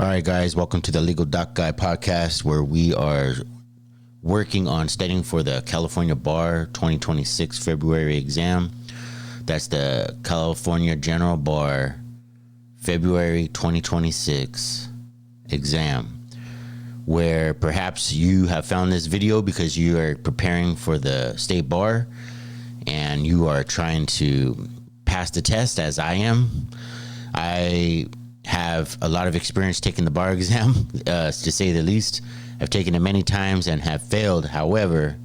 All right, guys, welcome to the Legal Doc Guy podcast, where we are working on studying for the California Bar 2026 February exam. That's the California General Bar February 2026 exam, where perhaps you have found this video because you are preparing for the state bar and you are trying to pass the test, as I am. I have a lot of experience taking the bar exam, to say the least. I've taken it many times and have failed. However,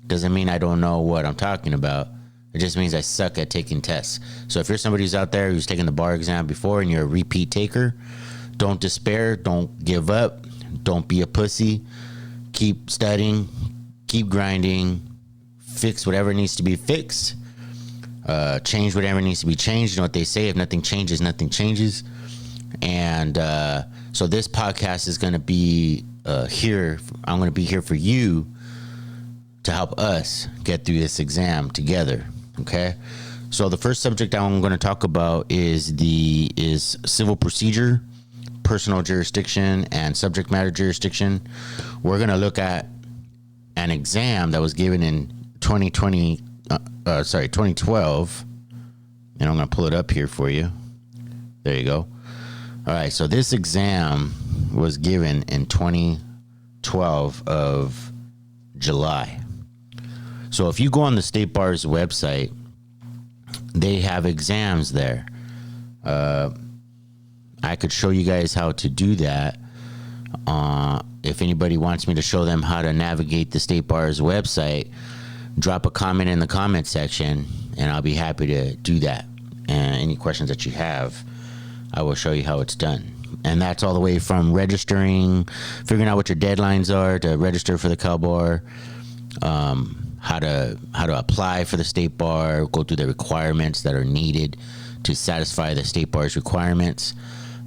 doesn't mean I don't know what I'm talking about. It just means I suck at taking tests. So if you're somebody who's out there who's taken the bar exam before and you're a repeat taker, don't despair, don't give up, don't be a pussy. Keep studying, keep grinding, fix whatever needs to be fixed, change whatever needs to be changed. You know what they say, if nothing changes, nothing changes. And so this podcast is going to be here. I'm going to be here for you to help us get through this exam together. Okay. So the first subject I'm going to talk about is civil procedure, personal jurisdiction, and subject matter jurisdiction. We're going to look at an exam that was given in 2012. And I'm going to pull it up here for you. There you go. All right, so this exam was given in 2012 of July. So if you go on the State Bar's website, they have exams there. I could show you guys how to do that. If anybody wants me to show them how to navigate the State Bar's website, drop a comment in the comment section, and I'll be happy to do that. And any questions that you have, I will show you how it's done. And that's all the way from registering, figuring out what your deadlines are to register for the Cal Bar, how to apply for the State Bar, go through the requirements that are needed to satisfy the State Bar's requirements.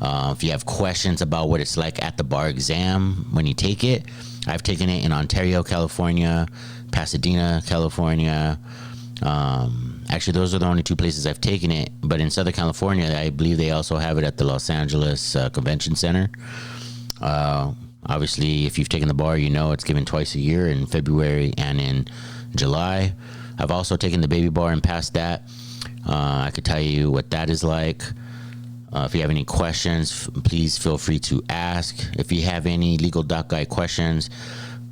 If you have questions about what it's like at the bar exam when you take it, I've taken it in Ontario, California, Pasadena, California. Actually, those are the only two places I've taken it. But in Southern California, I believe they also have it at the Los Angeles Convention Center. Obviously, if you've taken the bar, you know it's given twice a year, in February and in July. I've also taken the baby bar and passed that. I could tell you what that is like. If you have any questions, please feel free to ask. If you have any Legal Doc Guy questions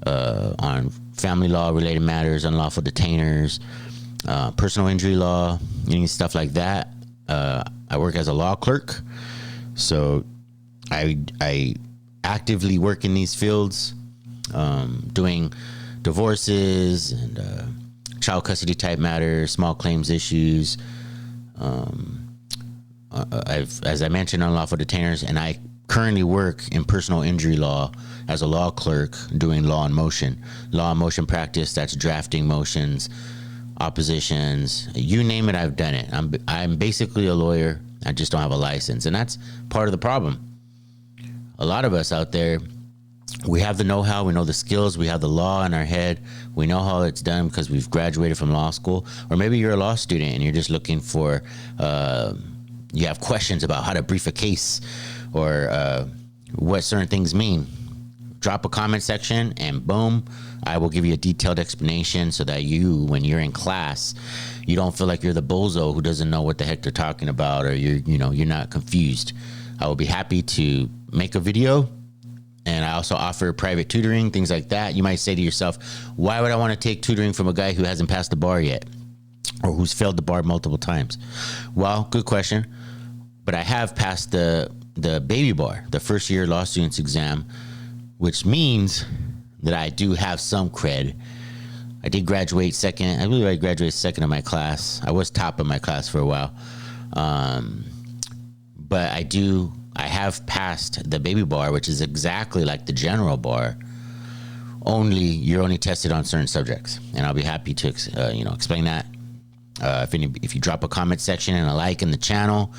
on family law related matters, unlawful detainers, personal injury law, any stuff like that. I work as a law clerk, so I actively work in these fields, doing divorces and child custody type matters, small claims issues. As I mentioned, unlawful detainers, and I currently work in personal injury law as a law clerk doing law in motion practice. That's drafting motions, oppositions, you name it, I've done it. I'm basically a lawyer. I just don't have a license, and that's part of the problem. A lot of us out there, we have the know-how, we know the skills, we have the law in our head, we know how it's done because we've graduated from law school, or maybe you're a law student and you're just looking for, you have questions about how to brief a case or what certain things mean. Drop a comment section and boom, I will give you a detailed explanation so that you, when you're in class, you don't feel like you're the bozo who doesn't know what the heck they're talking about, or you're not confused. I will be happy to make a video, and I also offer private tutoring, things like that. You might say to yourself, why would I want to take tutoring from a guy who hasn't passed the bar yet or who's failed the bar multiple times? Well, good question. But I have passed the baby bar, the first year law students exam, which means that I do have some cred. I did graduate second. I believe I graduated second in my class. I was top in my class for a while. But I have passed the baby bar, which is exactly like the general bar. You're only tested on certain subjects. And I'll be happy to explain that. If you drop a comment section and a like in the channel,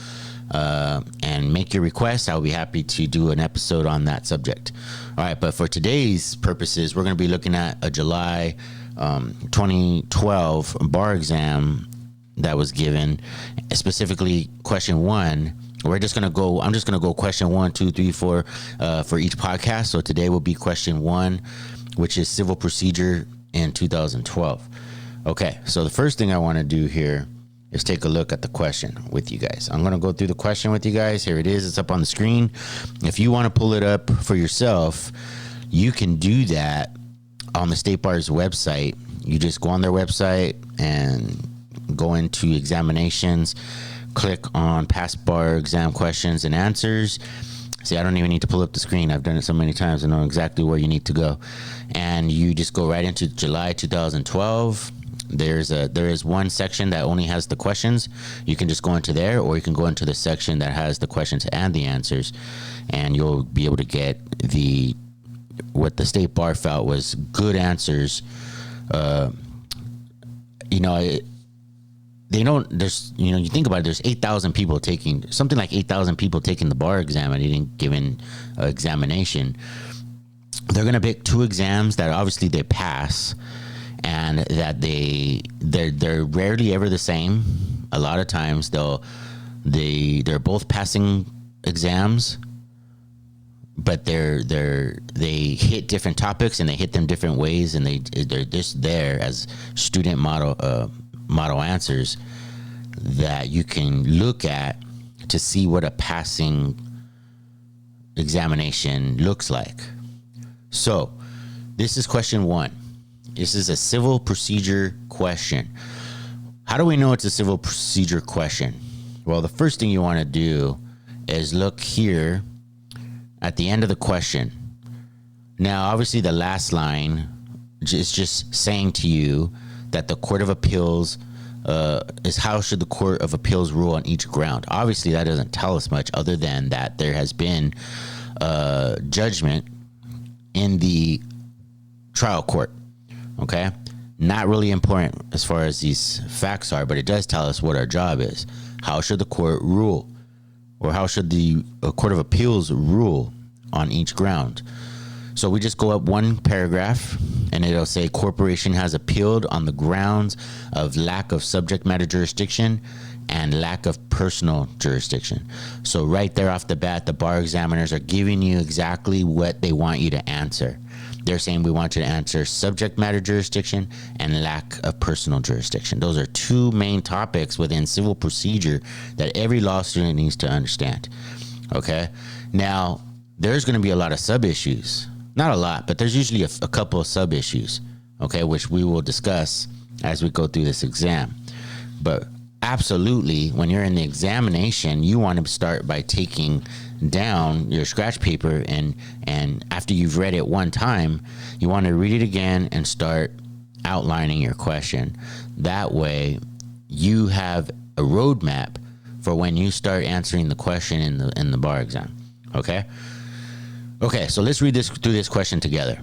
and make your request, I'll be happy to do an episode on that subject. All right, but for today's purposes, we're going to be looking at a July 2012 bar exam that was given. Specifically, question 1 I'm just gonna go question 1, 2, 3, 4 for each podcast. So today will be question 1, which is civil procedure in 2012. Okay, so the first thing I want to do here is take a look at the question with you guys. I'm gonna go through the question with you guys. Here it is. It's up on the screen. If you want to pull it up for yourself, you can do that on the State Bar's website. You just go on their website and go into examinations, click on past bar exam questions and answers. See, I don't even need to pull up the screen. I've done it so many times. I know exactly where you need to go. And you just go right into July 2012. There is one section that only has the questions. You can just go into there, or you can go into the section that has the questions and the answers, and you'll be able to get what the State Bar felt was good answers. You think about it, there's 8,000 people taking the bar exam at any given examination. They're going to pick 2 exams that obviously they pass, and that they're rarely ever the same. A lot of times they're both passing exams, but they hit different topics and they hit them different ways, and they're just there as student model answers that you can look at to see what a passing examination looks like. So this is question 1. This is a civil procedure question. How do we know it's a civil procedure question? Well, the first thing you want to do is look here at the end of the question. Now, obviously, the last line is just saying to you that the Court of Appeals is how should the Court of Appeals rule on each ground. Obviously, that doesn't tell us much other than that there has been judgment in the trial court. Okay, not really important as far as these facts are, but it does tell us what our job is. How should the court rule, or how should the Court of Appeals rule on each ground? So we just go up one paragraph, and it'll say corporation has appealed on the grounds of lack of subject matter jurisdiction and lack of personal jurisdiction. So right there off the bat, the bar examiners are giving you exactly what they want you to answer. They're saying we want you to answer subject matter jurisdiction and lack of personal jurisdiction. Those are 2 main topics within civil procedure that every law student needs to understand. Okay? Now, there's going to be a lot of sub-issues. Not a lot, but there's usually a couple of sub-issues, okay, which we will discuss as we go through this exam. But absolutely, when you're in the examination, you want to start by taking down your scratch paper, and after you've read it one time, you want to read it again and start outlining your question. That way you have a roadmap for when you start answering the question in the bar exam. Okay, so let's read through this question together.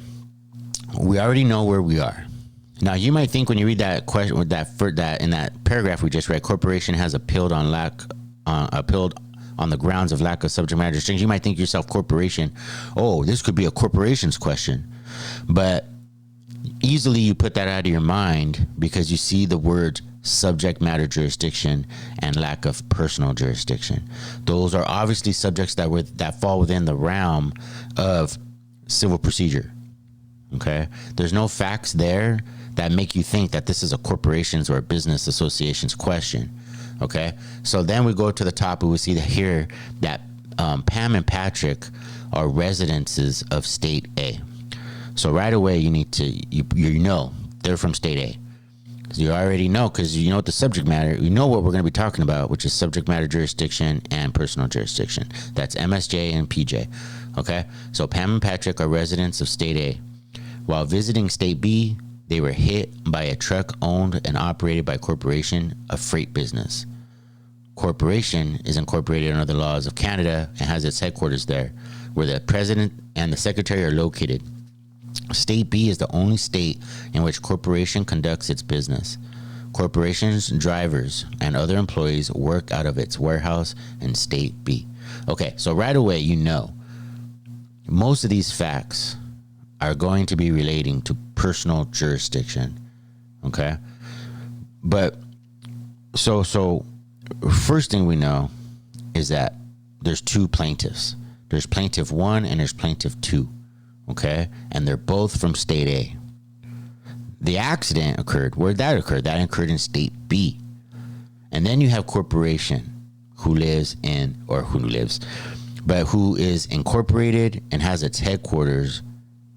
We already know where we are. Now, you might think when you read that question, in that paragraph we just read, corporation has appealed on the grounds of lack of subject matter jurisdiction. You might think to yourself, corporation, this could be a corporations question. But easily you put that out of your mind because you see the words subject matter jurisdiction and lack of personal jurisdiction. Those are obviously subjects that fall within the realm of civil procedure. Okay? There's no facts there that make you think that this is a corporations or a business associations question. Okay, so then we go to the top and we see here that Pam and Patrick are residences of State A. So right away you need to, you know they're from State A. You already know, because you know what the subject matter, you know what we're going to be talking about, which is subject matter jurisdiction and personal jurisdiction. That's MSJ and PJ. Okay, so Pam and Patrick are residents of State A. While visiting State B, they were hit by a truck owned and operated by a corporation, a freight business. Corporation is incorporated under the laws of Canada and has its headquarters there, where the president and the secretary are located. State B is the only state in which corporation conducts its business. Corporation's drivers and other employees work out of its warehouse in State B. Okay, so right away you know most of these facts are going to be relating to personal jurisdiction. Okay, but so first thing we know is that there's two plaintiffs. There's plaintiff 1 and there's plaintiff 2. Okay? And they're both from state A. The accident occurred. Where that occurred? That occurred in state B. And then you have corporation who is incorporated and has its headquarters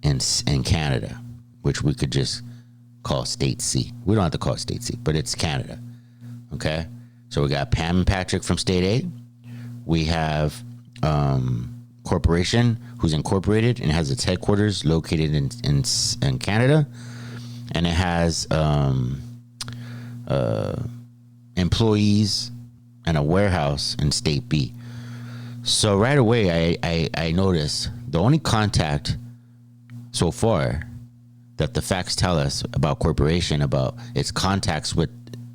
in Canada, which we could just call state C. We don't have to call it state C, but it's Canada. Okay? So we got Pam and Patrick from state A. We have corporation who's incorporated and has its headquarters located in Canada, and it has employees and a warehouse in state B. So right away I noticed the only contact so far that the facts tell us about corporation, about its contacts with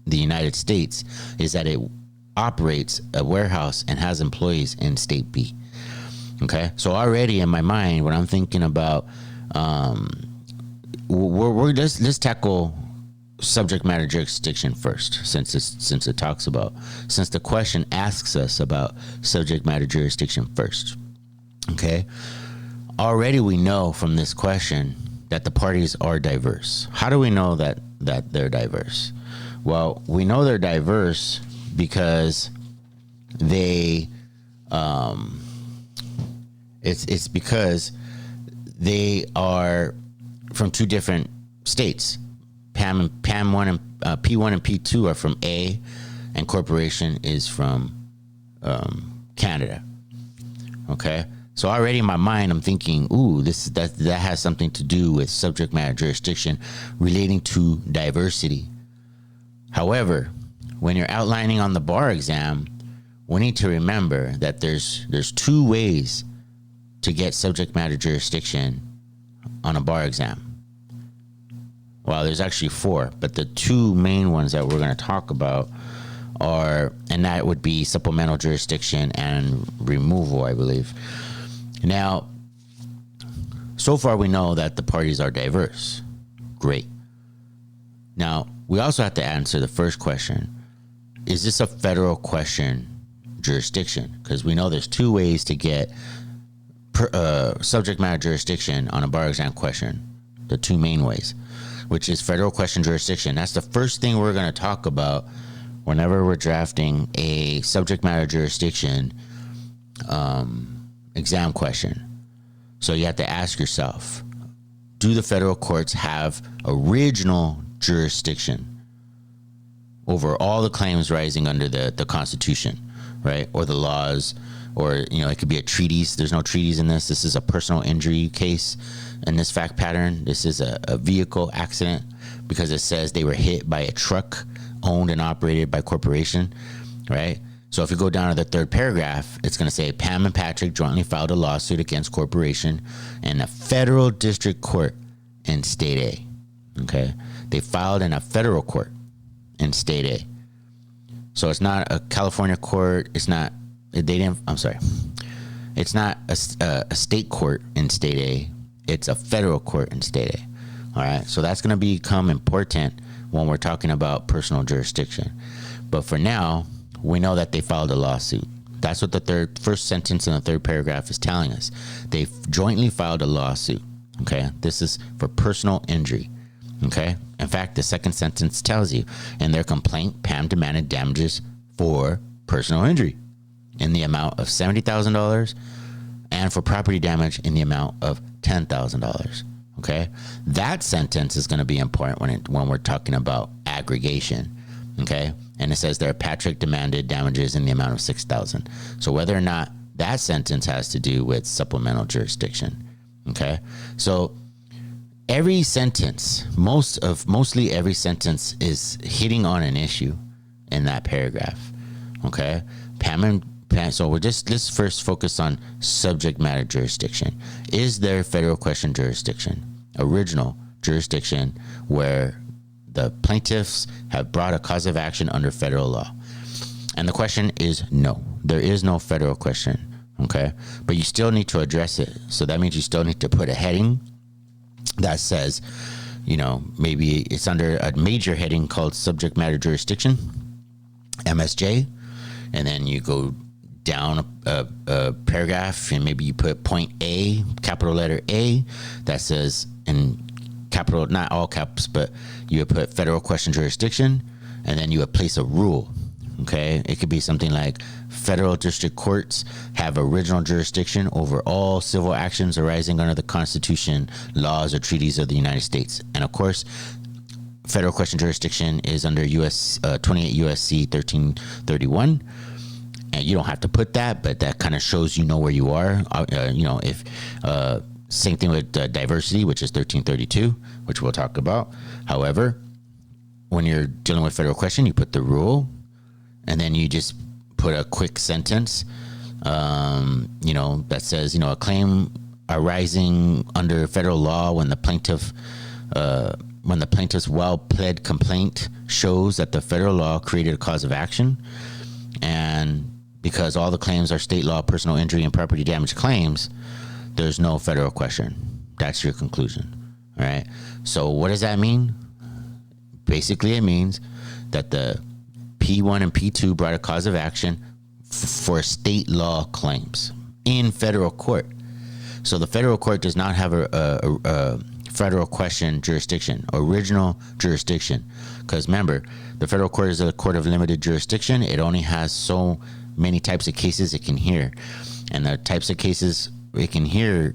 the United States, is that it operates a warehouse and has employees in state B. Okay, so already in my mind, when I'm thinking about, let's tackle subject matter jurisdiction first, since the question asks us about subject matter jurisdiction first. Okay, already we know from this question that the parties are diverse. How do we know that they're diverse? Well, we know they're diverse because they it's because they are from two different states. Pam 1 and P1 and P2 are from A, and corporation is from Canada. Okay, so already in my mind I'm thinking, ooh, that has something to do with subject matter jurisdiction relating to diversity. However, when you're outlining on the bar exam, we need to remember that there's two ways to get subject matter jurisdiction on a bar exam. Well, there's actually 4, but the two main ones that we're going to talk about are, and that would be supplemental jurisdiction and removal, I believe. Now, so far we know that the parties are diverse. Great. Now, we also have to answer the first question. Is this a federal question jurisdiction? Because we know there's two ways to get subject matter jurisdiction on a bar exam question. The two main ways, which is federal question jurisdiction. That's the first thing we're going to talk about whenever we're drafting a subject matter jurisdiction exam question. So you have to ask yourself, do the federal courts have original jurisdiction over all the claims rising under the Constitution, right? Or the laws, or, it could be a treaties. There's no treaties in this. This is a personal injury case in this fact pattern. This is a vehicle accident because it says they were hit by a truck owned and operated by corporation, right? So if you go down to the third paragraph, it's going to say Pam and Patrick jointly filed a lawsuit against corporation in a federal district court in state A. Okay, they filed in a federal court in state A. So it's not a California court. It's not. It's not a state court in state A. It's a federal court in state A. All right. So that's going to become important when we're talking about personal jurisdiction. But for now, we know that they filed a lawsuit. That's what the first sentence in the third paragraph is telling us. They jointly filed a lawsuit. Okay. This is for personal injury. Okay. In fact, the second sentence tells you, in their complaint, Pam demanded damages for personal injury in the amount of $70,000 and for property damage in the amount of $10,000. Okay. That sentence is going to be important when we're talking about aggregation. Okay. And it says there, Patrick demanded damages in the amount of $6,000. So whether or not that sentence has to do with supplemental jurisdiction. Okay. So every sentence, mostly every sentence is hitting on an issue in that paragraph. Okay. So let's first focus on subject matter jurisdiction. Is there federal question jurisdiction, original jurisdiction, where the plaintiffs have brought a cause of action under federal law? And the question is no. There is no federal question. Okay. But you still need to address it. So that means you still need to put a heading that says, maybe it's under a major heading called subject matter jurisdiction, MSJ, and then you go down a paragraph, and maybe you put point A, capital letter A, that says in capital, not all caps, but you would put federal question jurisdiction, and then you would place a rule. Okay, it could be something like federal district courts have original jurisdiction over all civil actions arising under the Constitution, laws, or treaties of the United States. And of course, federal question jurisdiction is under 28 USC 1331. And you don't have to put that, but that kind of shows where you are. If same thing with diversity, which is 1332, which we'll talk about. However, when you're dealing with federal question, you put the rule, and then you just put a quick sentence, that says, a claim arising under federal law when the plaintiff's well-pled complaint shows that the federal law created a cause of action, and because all the claims are state law, personal injury, and property damage claims, there's no federal question. That's your conclusion. All right. So what does that mean? Basically, it means that the P1 and P2 brought a cause of action for state law claims in federal court. So the federal court does not have a federal question jurisdiction, original jurisdiction. Because remember, the federal court is a court of limited jurisdiction. It only has so many types of cases it can hear. And the types of cases it can hear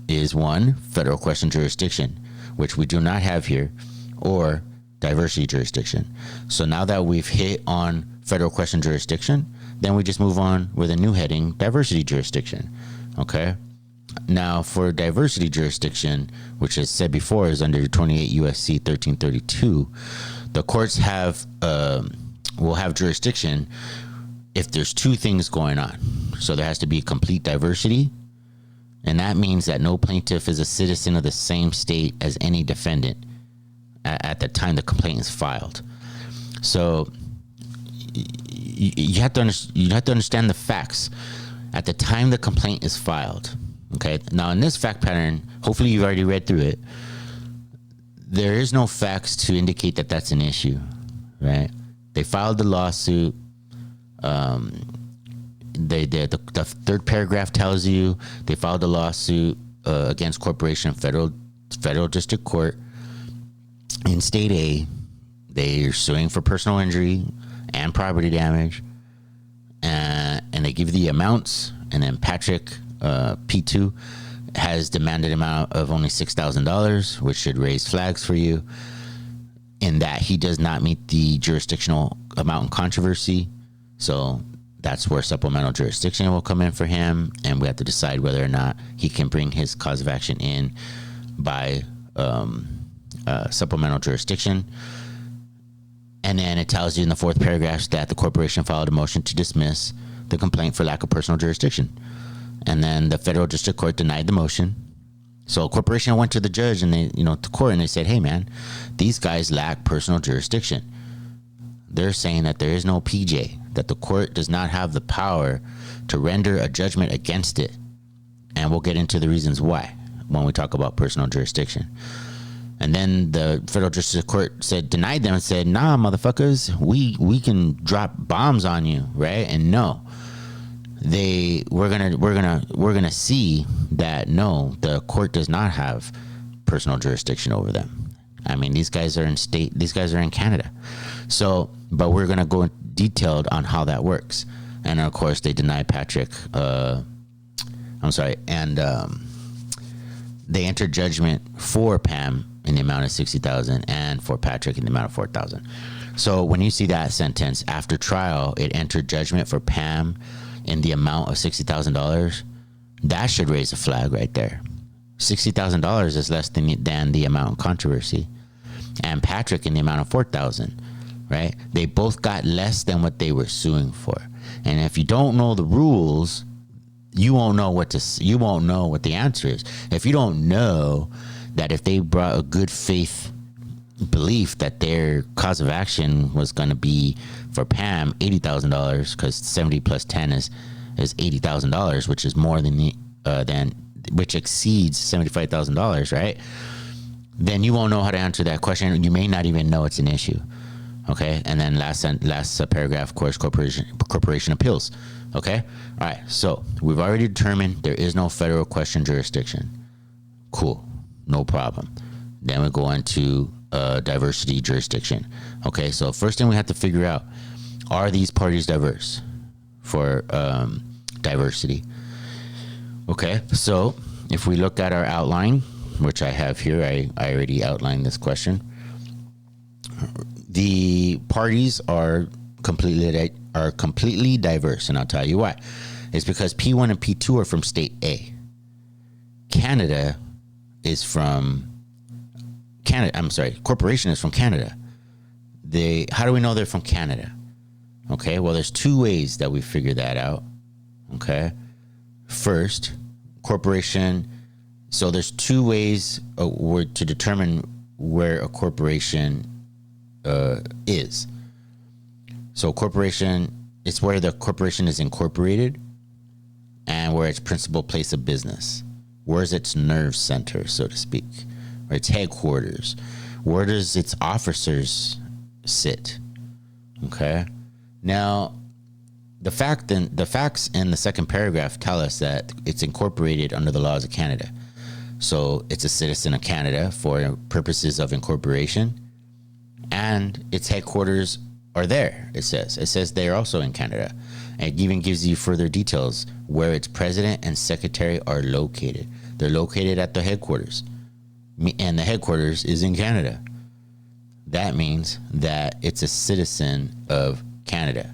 is one, federal question jurisdiction, which we do not have here, or diversity jurisdiction. So now that we've hit on federal question jurisdiction, then we just move on with a new heading, diversity jurisdiction. Okay. Now for diversity jurisdiction, which as said before is under 28 USC 1332, the courts will have jurisdiction if there's two things going on. So there has to be complete diversity, and that means that no plaintiff is a citizen of the same state as any defendant at the time the complaint is filed. So you have to understand the facts at the time the complaint is filed. Okay. Now in this fact pattern, hopefully you've already read through it. There is no facts to indicate that that's an issue, right? They filed the lawsuit. The third paragraph tells you they filed a lawsuit against corporation federal district court in state A. They're suing for personal injury and property damage, and they give the amounts. And then Patrick P2 has demanded amount of only $6,000, which should raise flags for you in that he does not meet the jurisdictional amount in controversy. So that's where supplemental jurisdiction will come in for him, and we have to decide whether or not he can bring his cause of action in by supplemental jurisdiction. And then it tells you in the fourth paragraph that the corporation filed a motion to dismiss the complaint for lack of personal jurisdiction. And then the federal district court denied the motion. So a corporation went to the judge and to court, and they said, hey man, these guys lack personal jurisdiction. They're saying that there is no PJ, that the court does not have the power to render a judgment against it. And we'll get into the reasons why when we talk about personal jurisdiction. And then the federal district court denied them and said, nah, motherfuckers, we can drop bombs on you, right? And no, we're gonna see that no, the court does not have personal jurisdiction over them. I mean, these guys are in Canada. So, but we're gonna go detailed on how that works. And of course, they denied Patrick. They entered judgment for Pam in the amount of $60,000 and for Patrick in the amount of $4,000. So when you see that sentence after trial, it entered judgment for Pam in the amount of $60,000. That should raise a flag right there. $60,000 is less than the amount in controversy, and Patrick in the amount of $4,000. Right? They both got less than what they were suing for. And if you don't know the rules, you won't know what the answer is. If you don't know that if they brought a good faith belief that their cause of action was going to be for Pam $80,000, because 70 plus 10 is $80,000, which is more which exceeds $75,000, right? Then you won't know how to answer that question. You may not even know it's an issue. Okay, and then last paragraph, of course, corporation appeals. Okay. All right. So we've already determined there is no federal question jurisdiction. Cool. No problem. Then we go on to diversity jurisdiction. Okay. So first thing we have to figure out, are these parties diverse for diversity? Okay. So if we look at our outline, which I have here, I already outlined this question. The parties are completely diverse, and I'll tell you why. It's because P1 and P2 are from state A. Canada is from Canada. I'm sorry, corporation is from Canada. How do we know they're from Canada? Okay, well, there's two ways that we figure that out. Okay, first, corporation. So there's two ways to determine where a corporation is. So corporation, it's where the corporation is incorporated and where its principal place of business. Where's its nerve center, so to speak, or its headquarters? Where does its officers sit? Okay. Now, the facts in the second paragraph tell us that it's incorporated under the laws of Canada. So it's a citizen of Canada for purposes of incorporation, and its headquarters are there. It says they're also in Canada. And it even gives you further details where its president and secretary are located. They're located at the headquarters, and the headquarters is in Canada. That means that it's a citizen of Canada.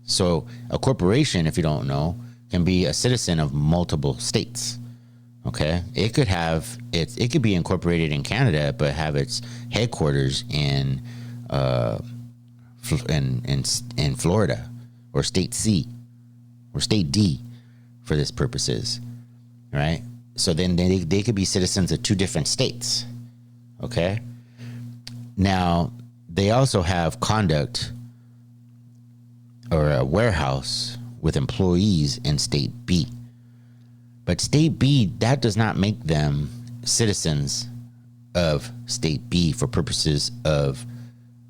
So a corporation, if you don't know, can be a citizen of multiple states. Okay, it could be incorporated in Canada, but have its headquarters in Florida or state C or state D for this purposes, right? So then they could be citizens of two different states. Okay. Now they also have conduct or a warehouse with employees in state B. But state B, that does not make them citizens of state B for purposes of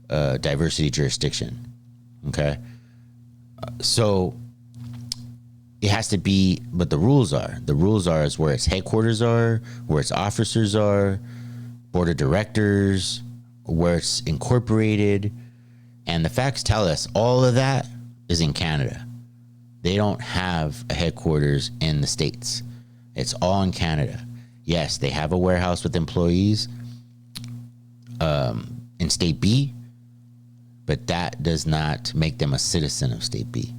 diversity jurisdiction. Okay. So it has to be, but the rules are is where its headquarters are, where its officers are, board of directors, where it's incorporated. And the facts tell us all of that is in Canada. They don't have a headquarters in the States. It's all in Canada. Yes, they have a warehouse with employees in state B, but that does not make them a citizen of state B.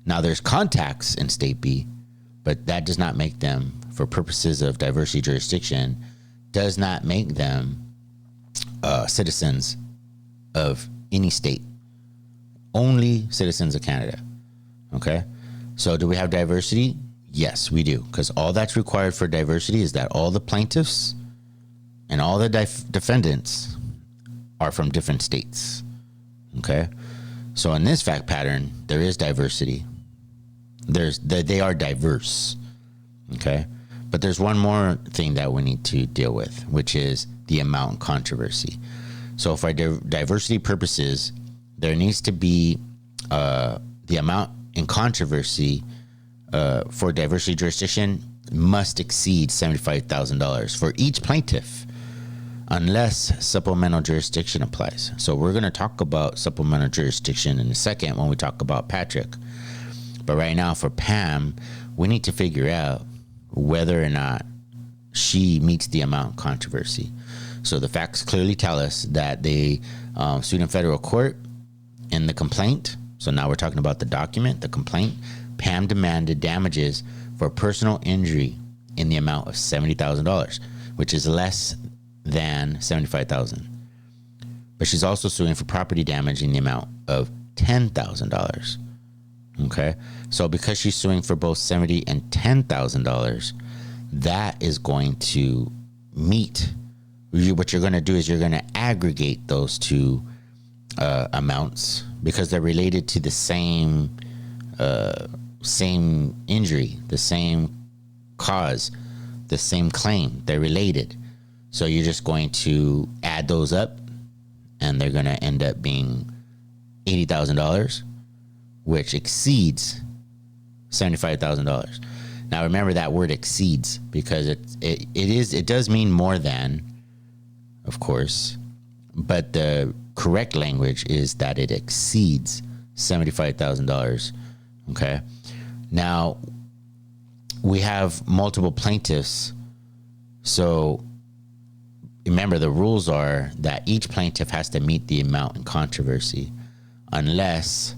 Now, there's contacts in state B, but that does not make them, for purposes of diversity jurisdiction, does not make them citizens of any state. Only citizens of Canada. Okay, so do we have diversity? Yes, we do, because all that's required for diversity is that all the plaintiffs and all the defendants are from different states. Okay, so in this fact pattern, there is diversity. They are diverse. Okay, but there's one more thing that we need to deal with, which is the amount in controversy. So for diversity purposes, there needs to be the amount in controversy for diversity jurisdiction must exceed $75,000 for each plaintiff, unless supplemental jurisdiction applies. So we're going to talk about supplemental jurisdiction in a second when we talk about Patrick. But right now for Pam, we need to figure out whether or not she meets the amount in controversy. So the facts clearly tell us that they sued in federal court in the complaint. So now we're talking about the document, the complaint. Pam demanded damages for personal injury in the amount of $70,000, which is less than $75,000. But she's also suing for property damage in the amount of $10,000. Okay, so because she's suing for both $70,000 and $10,000, that is going to meet. What you're going to do is you're going to aggregate those two amounts because they're related to the same injury, the same cause, the same claim. They're related. So you're just going to add those up, and they're going to end up being $80,000, which exceeds $75,000. Now remember that word exceeds, because it does mean more than, of course, but the correct language is that it exceeds $75,000. Okay. Now we have multiple plaintiffs. So remember, the rules are that each plaintiff has to meet the amount in controversy, unless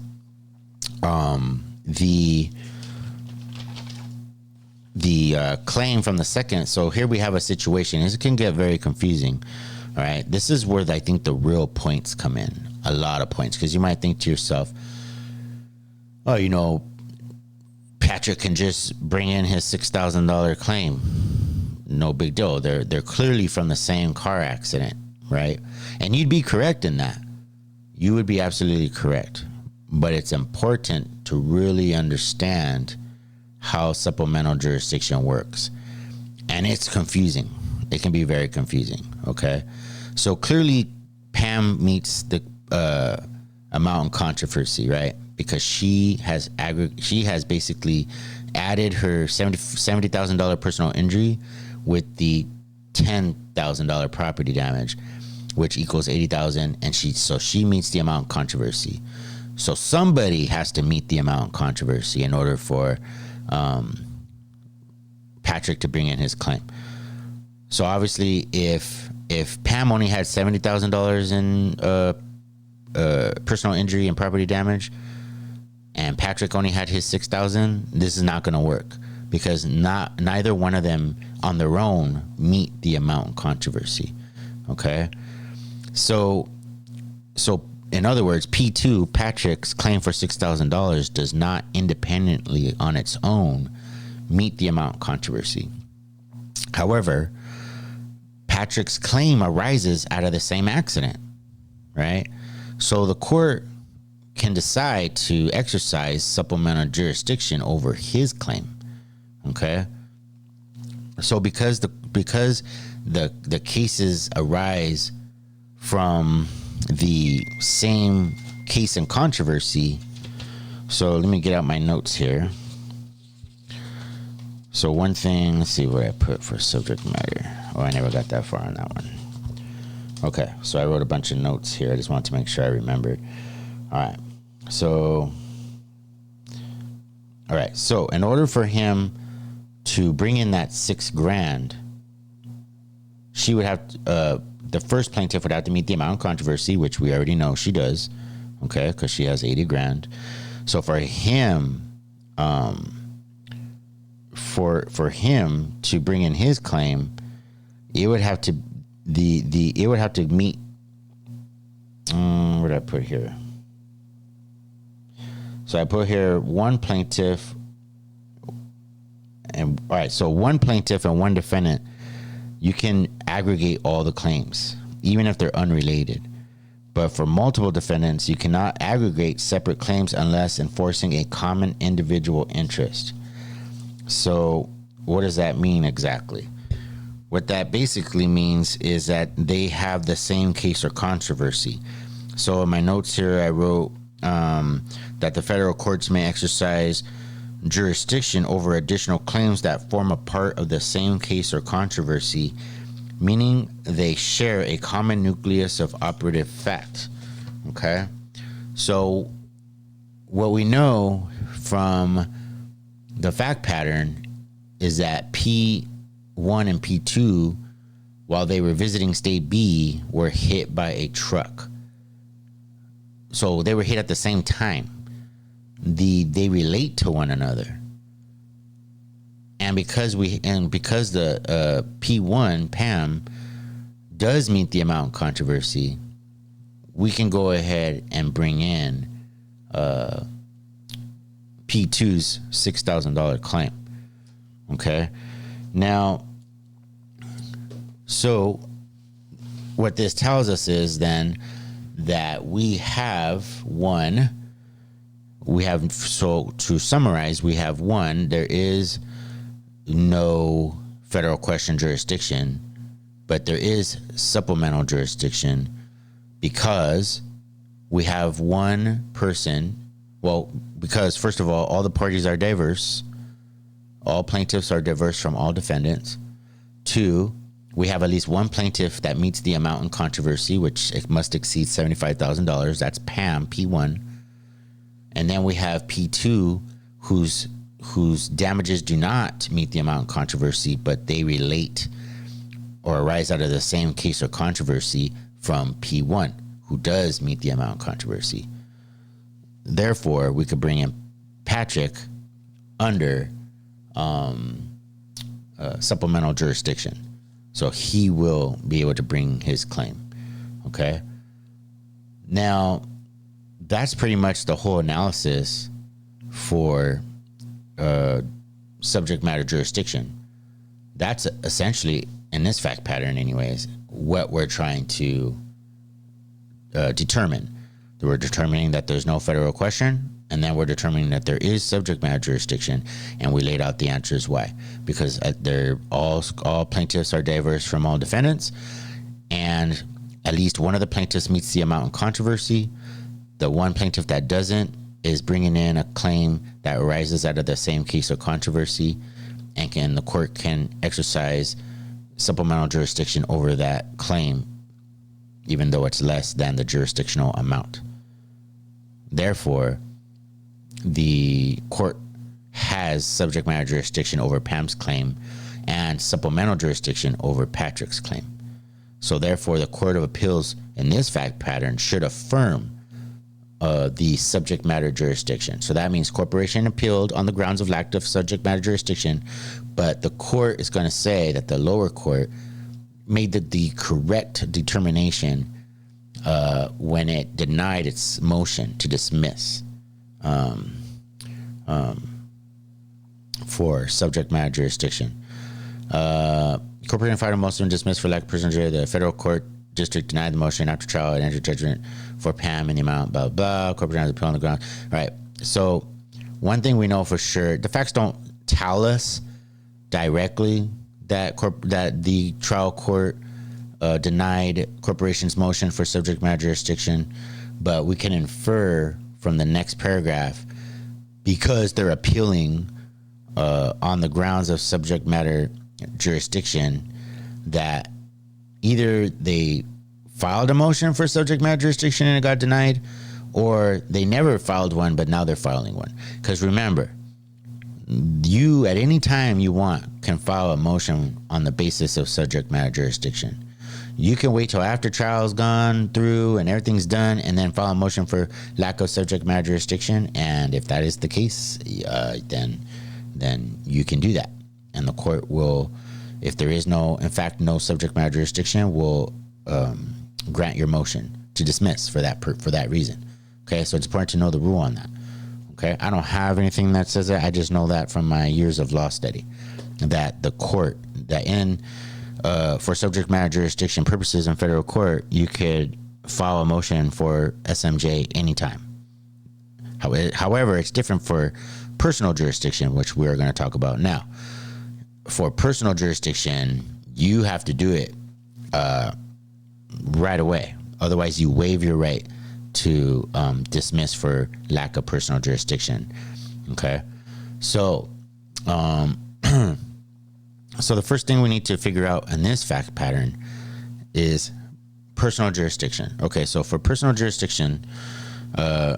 the claim from the second. So here we have a situation. It can get very confusing. All right. This is where I think the real points come in. A lot of points. Because you might think to yourself, oh, you know, Patrick can just bring in his $6,000 claim. No big deal. They're clearly from the same car accident, right? And you'd be correct in that. You would be absolutely correct. But it's important to really understand how supplemental jurisdiction works. And it's confusing. It can be very confusing, okay? So clearly Pam meets the amount in controversy, right? Because she has basically added her $70,000 personal injury with the $10,000 property damage, which equals $80,000, and she meets the amount in controversy. So somebody has to meet the amount in controversy in order for Patrick to bring in his claim. So obviously, if Pam only had $70,000 in personal injury and property damage, and Patrick only had his $6,000, this is not going to work, because neither one of them on their own meet the amount in controversy. Okay, so in other words, P2, Patrick's claim for $6,000, does not independently on its own meet the amount in controversy. However, Patrick's claim arises out of the same accident, right? So the court can decide to exercise supplemental jurisdiction over his claim. Okay. So because the cases arise from the same case in controversy. So let me get out my notes here. So one thing, let's see what I put for subject matter. Oh, I never got that far on that one. Okay, so I wrote a bunch of notes here. I just wanted to make sure I remembered. All right. So in order for him to bring in that $6,000, she would have the first plaintiff would have to meet the amount of controversy, which we already know she does, okay, because she has $80,000. So for him, for him to bring in his claim, it would have to meet. What did I put here? So I put here one plaintiff, and all right. So one plaintiff and one defendant, you can aggregate all the claims, even if they're unrelated. But for multiple defendants, you cannot aggregate separate claims unless enforcing a common individual interest. So what does that mean exactly? What that basically means is that they have the same case or controversy. So in my notes here, I wrote that the federal courts may exercise jurisdiction over additional claims that form a part of the same case or controversy, meaning they share a common nucleus of operative fact. Okay? So what we know from the fact pattern is that P1 and P2, while they were visiting state B, were hit by a truck. So they were hit at the same time. They relate to one another. And because the P1, Pam, does meet the amount of controversy, we can go ahead and bring in P2's $6,000 claim. Okay? Now, so what this tells us is then that so to summarize, we have one, there is no federal question jurisdiction, but there is supplemental jurisdiction because we have one person Well, because first of all the parties are diverse. All plaintiffs are diverse from all defendants. 2, we have at least one plaintiff that meets the amount in controversy, which it must exceed $75,000. That's Pam, P1. And then we have P2, whose damages do not meet the amount in controversy, but they relate or arise out of the same case or controversy from P1, who does meet the amount in controversy. Therefore, we could bring in Patrick under supplemental jurisdiction. So he will be able to bring his claim. Okay. Now, that's pretty much the whole analysis for subject matter jurisdiction. That's essentially, in this fact pattern anyways, what we're trying to determine. We're determining that there's no federal question, and then we're determining that there is subject matter jurisdiction, and we laid out the answers why. Because they're all plaintiffs are diverse from all defendants, and at least one of the plaintiffs meets the amount in controversy. The one plaintiff that doesn't is bringing in a claim that arises out of the same case or controversy, and the court can exercise supplemental jurisdiction over that claim, even though it's less than the jurisdictional amount. Therefore, the court has subject matter jurisdiction over Pam's claim and supplemental jurisdiction over Patrick's claim. So therefore, the Court of Appeals in this fact pattern should affirm the subject matter jurisdiction. So that means corporation appealed on the grounds of lack of subject matter jurisdiction, but the court is going to say that the lower court made the correct determination when it denied its motion to dismiss for subject matter jurisdiction. Corporation filed a motion dismissed for lack of personal jurisdiction. The federal court district denied the motion after trial and entered judgment for Pam in the amount, blah, blah. Corporation has appeal on the ground. All right. So one thing we know for sure, the facts don't tell us directly that the trial court denied corporation's motion for subject matter jurisdiction, but we can infer from the next paragraph, because they're appealing on the grounds of subject matter jurisdiction, that either they filed a motion for subject matter jurisdiction and it got denied, or they never filed one, but now they're filing one. Because remember, you at any time you want can file a motion on the basis of subject matter jurisdiction. You can wait till after trial's gone through and everything's done and then file a motion for lack of subject matter jurisdiction. And if that is the case, then you can do that. And the court will, if there is no subject matter jurisdiction, will grant your motion to dismiss for that reason. Okay, so it's important to know the rule on that. Okay, I don't have anything that says that. I just know that from my years of law study, that the court, that for subject matter jurisdiction purposes in federal court, you could file a motion for SMJ anytime. However, it's different for personal jurisdiction, which we're going to talk about now. For personal jurisdiction, you have to do it right away. Otherwise, you waive your right to dismiss for lack of personal jurisdiction. Okay, so so the first thing we need to figure out in this fact pattern is personal jurisdiction. Okay, so for personal jurisdiction, has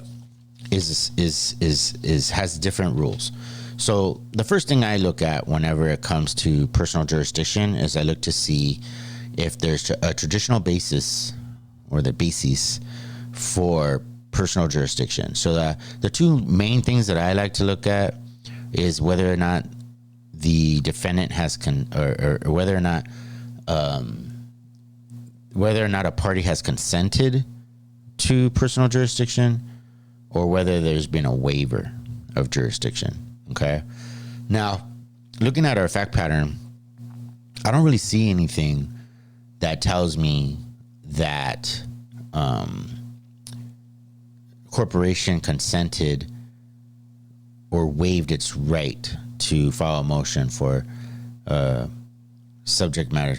different rules. So the first thing I look at whenever it comes to personal jurisdiction is I look to see if there's a traditional basis or the basis for personal jurisdiction. So the two main things that I like to look at is whether or not the defendant has or whether or not a party has consented to personal jurisdiction, or whether there's been a waiver of jurisdiction. Okay. Now, looking at our fact pattern, I don't really see anything that tells me that corporation consented or waived its right to file a motion for subject matter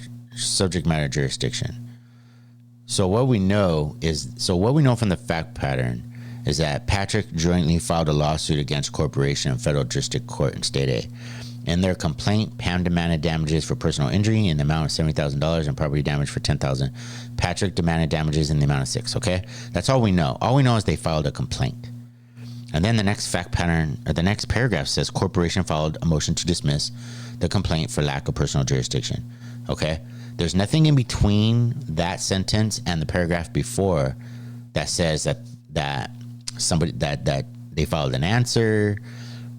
jurisdiction. So what we know from the fact pattern is that Patrick jointly filed a lawsuit against corporation in federal district court in state A. In their complaint, Pam demanded damages for personal injury in the amount of $70,000 and property damage for $10,000. Patrick demanded damages in the amount of $6,000. Okay, that's all we know. All we know is they filed a complaint. And then the next fact pattern, or the next paragraph says corporation filed a motion to dismiss the complaint for lack of personal jurisdiction. Okay, there's nothing in between that sentence and the paragraph before that says that somebody that they filed an answer,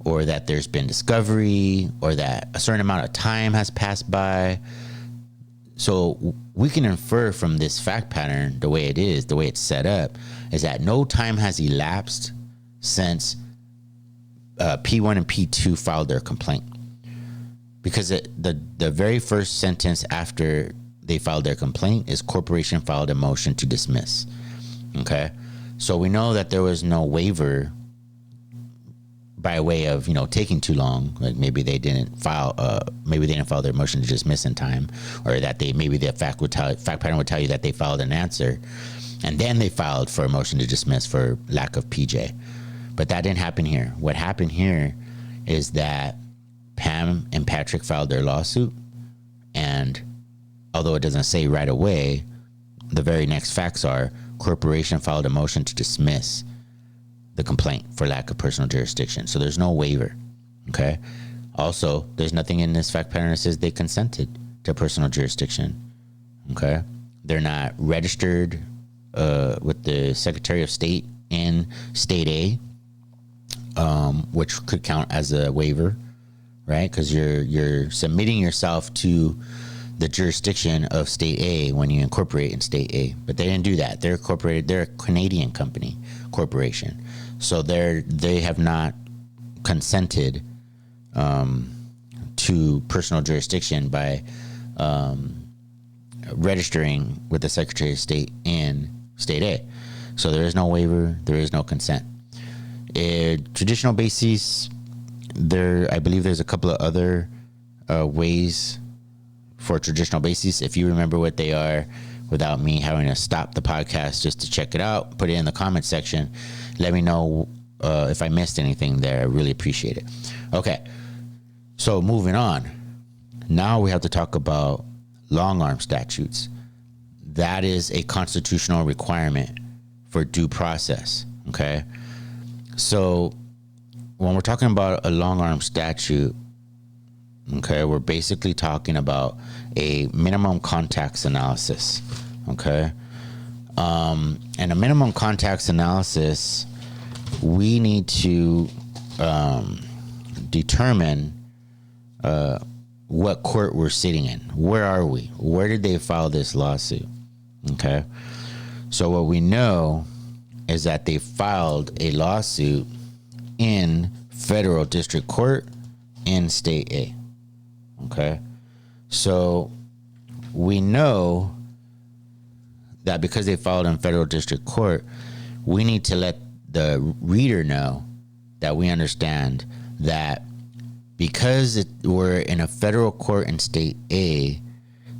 or that there's been discovery, or that a certain amount of time has passed by. So we can infer from this fact pattern, the way it is, the way it's set up, is that no time has elapsed since P1 and P2 filed their complaint. Because the very first sentence after they filed their complaint is corporation filed a motion to dismiss. Okay? So we know that there was no waiver by way of, taking too long. Like maybe they didn't file their motion to dismiss in time, or that the fact pattern would tell you that they filed an answer and then they filed for a motion to dismiss for lack of PJ. But that didn't happen here. What happened here is that Pam and Patrick filed their lawsuit, and although it doesn't say right away, the very next facts are corporation filed a motion to dismiss the complaint for lack of personal jurisdiction. So there's no waiver. Okay. Also, there's nothing in this fact pattern that says they consented to personal jurisdiction. Okay. They're not registered with the Secretary of State in State A, which could count as a waiver, right? Because you're submitting yourself to the jurisdiction of State A when you incorporate in State A. But they didn't do that. They're incorporated. They're a Canadian corporation. So they have not consented to personal jurisdiction by registering with the Secretary of State in State A. So there is no waiver. There is no consent. Traditional bases, I believe there's a couple of other ways for traditional bases. If you remember what they are, without me having to stop the podcast just to check it out, put it in the comment section. Let me know if I missed anything there. I really appreciate it. Okay, so moving on. Now we have to talk about long arm statutes. That is a constitutional requirement for due process. Okay, so when we're talking about a long arm statute, okay, we're basically talking about a minimum contacts analysis. Okay, and a minimum contacts analysis, we need to determine what court we're sitting in. Where are we? Where did they file this lawsuit? Okay, so what we know is that they filed a lawsuit in federal district court in State A. Okay, so we know that because they filed in federal district court, we need to let the reader know that we understand that because we're in a federal court in State A,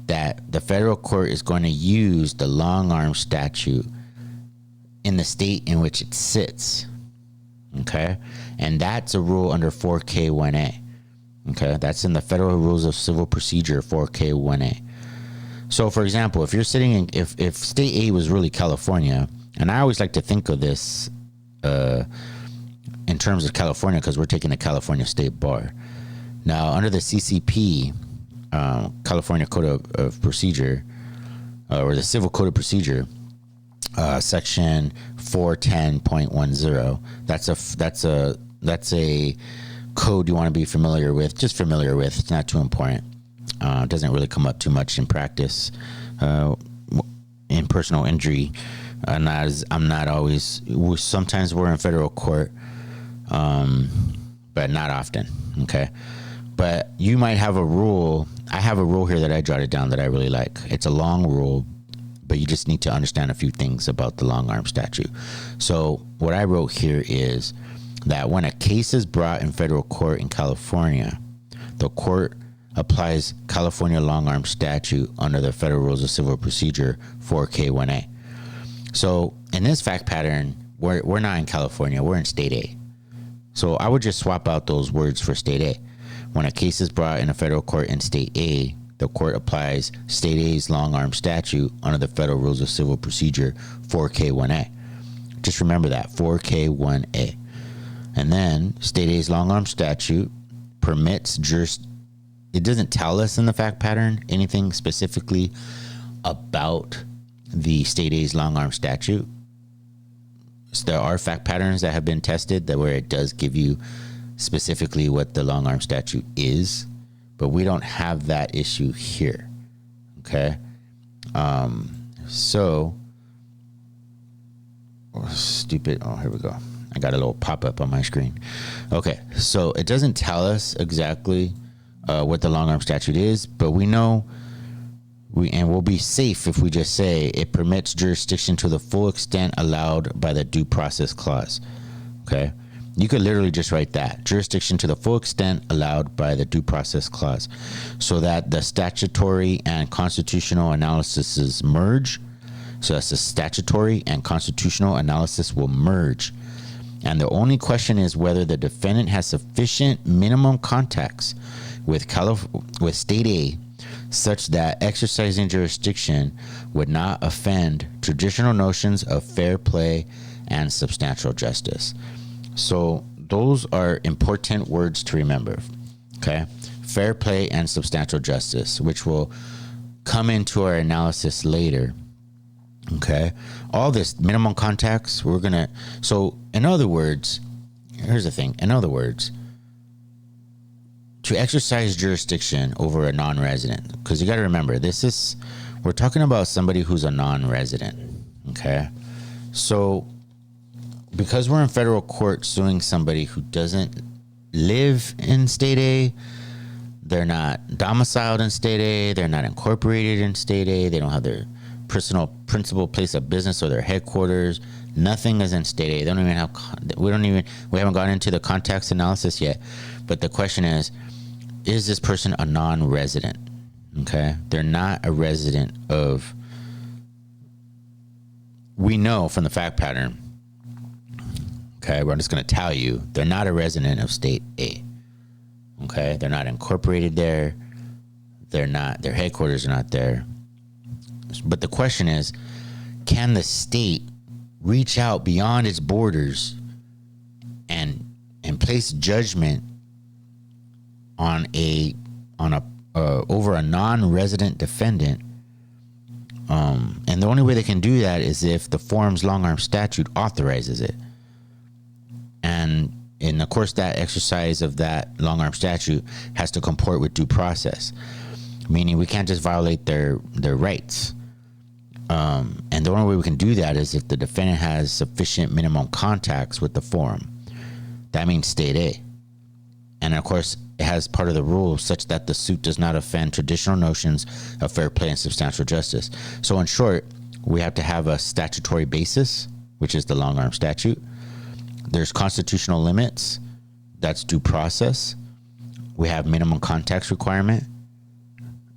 that the federal court is going to use the long arm statute in the state in which it sits. Okay, and that's a rule under 4K1A. Okay, that's in the Federal Rules of Civil Procedure 4K1A. So, for example, if you're sitting in, if State A was really California, and I always like to think of this in terms of California because we're taking the California State Bar. Now, under the CCP, California Code of Procedure, or the Civil Code of Procedure, section 410.10, that's a code you want to be familiar with. Just familiar with. It's not too important. It doesn't really come up too much in practice. In personal injury, I'm not always. Sometimes we're in federal court, but not often. Okay, but you might have a rule. I have a rule here that I jotted down that I really like. It's a long rule, but you just need to understand a few things about the long arm statute. So what I wrote here is that when a case is brought in federal court in California, the court applies California long arm statute under the Federal Rules of Civil Procedure 4K1A. So in this fact pattern, we're not in California. We're in state A. So I would just swap out those words for state A. When a case is brought in a federal court in state A, the court applies state A's long-arm statute under the Federal Rules of Civil Procedure 4K1A. Just remember that, 4K1A. And then state A's long-arm statute permits it doesn't tell us in the fact pattern anything specifically about the state A's long-arm statute. So there are fact patterns that have been tested where it does give you specifically what the long-arm statute is, but we don't have that issue here. Okay. Stupid. Oh, here we go. I got a little pop-up on my screen. Okay. So it doesn't tell us exactly what the long-arm statute is, but we know we'll be safe if we just say it permits jurisdiction to the full extent allowed by the due process clause. Okay. You could literally just write that, jurisdiction to the full extent allowed by the due process clause, so that the statutory and constitutional analyses merge. So that's the statutory and constitutional analysis will merge. And the only question is whether the defendant has sufficient minimum contacts with state A such that exercising jurisdiction would not offend traditional notions of fair play and substantial justice. So those are important words to remember, okay? Fair play and substantial justice, which will come into our analysis later, okay? All this minimum contacts, so in other words, here's the thing. In other words, to exercise jurisdiction over a non-resident, because you got to remember, we're talking about somebody who's a non-resident, okay? So because we're in federal court suing somebody who doesn't live in state A, they're not domiciled in state A, they're not incorporated in state A, they don't have their principal place of business or their headquarters, nothing is in state A. They don't even have, we haven't gotten into the context analysis yet, but the question is this person a non-resident? Okay, they're not a resident of, we know from the fact pattern, okay, I'm just going to tell you, they're not a resident of state A. Okay, they're not incorporated there. Their headquarters are not there. But the question is, can the state reach out beyond its borders and place judgment on over a non-resident defendant? And the only way they can do that is if the forum's long-arm statute authorizes it. And of course, that exercise of that long-arm statute has to comport with due process, meaning we can't just violate their rights. And the only way we can do that is if the defendant has sufficient minimum contacts with the forum. That means state A. And of course, it has part of the rule such that the suit does not offend traditional notions of fair play and substantial justice. So in short, we have to have a statutory basis, which is the long-arm statute. There's constitutional limits. That's due process. We have minimum contacts requirement.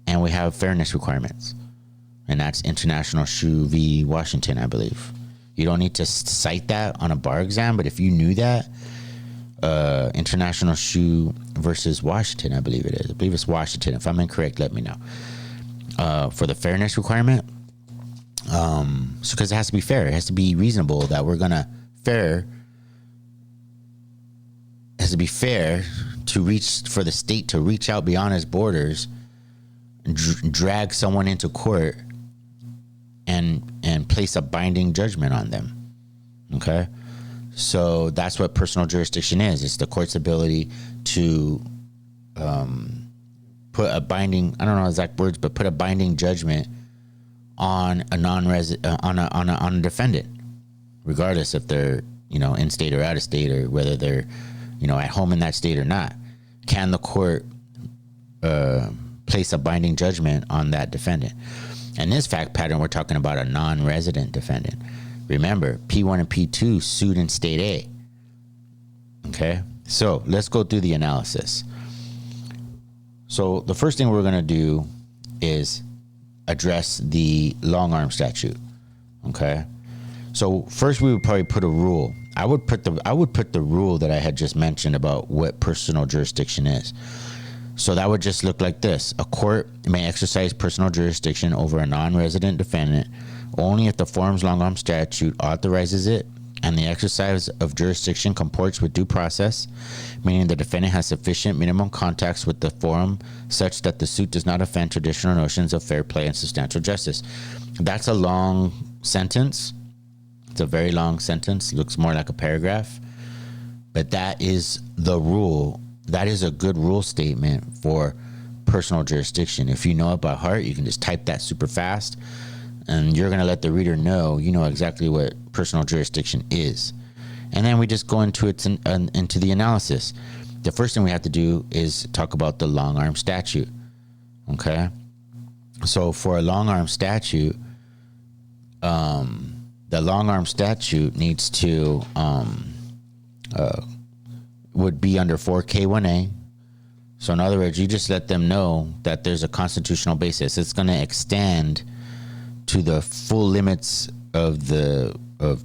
And we have fairness requirements. And that's International Shoe v. Washington, I believe. You don't need to cite that on a bar exam, but if you knew that, International Shoe versus Washington, I believe it is. I believe it's Washington. If I'm incorrect, let me know. For the fairness requirement, because it has to be fair. It has to be reasonable that we're going to it has to be fair for the state to reach out beyond its borders, drag someone into court, and place a binding judgment on them. Okay? So that's what personal jurisdiction is. It's the court's ability to put a binding, I don't know exact words, but put a binding judgment on a non-resident, on a defendant, regardless if they're, in state or out of state, or whether they're, at home in that state or not. Can the court place a binding judgment on that defendant? And this fact pattern, we're talking about a non-resident defendant. Remember, P1 and P2 sued in state A. Okay? So let's go through the analysis. So the first thing we're going to do is address the long-arm statute. Okay? So first we would probably put a rule. I would put the rule that I had just mentioned about what personal jurisdiction is. So that would just look like this. A court may exercise personal jurisdiction over a non-resident defendant only if the forum's long-arm statute authorizes it and the exercise of jurisdiction comports with due process, meaning the defendant has sufficient minimum contacts with the forum such that the suit does not offend traditional notions of fair play and substantial justice. That's a long sentence. It's a very long sentence. Looks more like a paragraph. But that is the rule. That is a good rule statement for personal jurisdiction. If you know it by heart, you can just type that super fast, and you're going to let the reader know you know exactly what personal jurisdiction is. And then we just go into the analysis. The first thing we have to do is talk about the long-arm statute. Okay? So for a long-arm statute, the long-arm statute needs to would be under 4K1A. So in other words, you just let them know that there's a constitutional basis. It's going to extend to the full limits of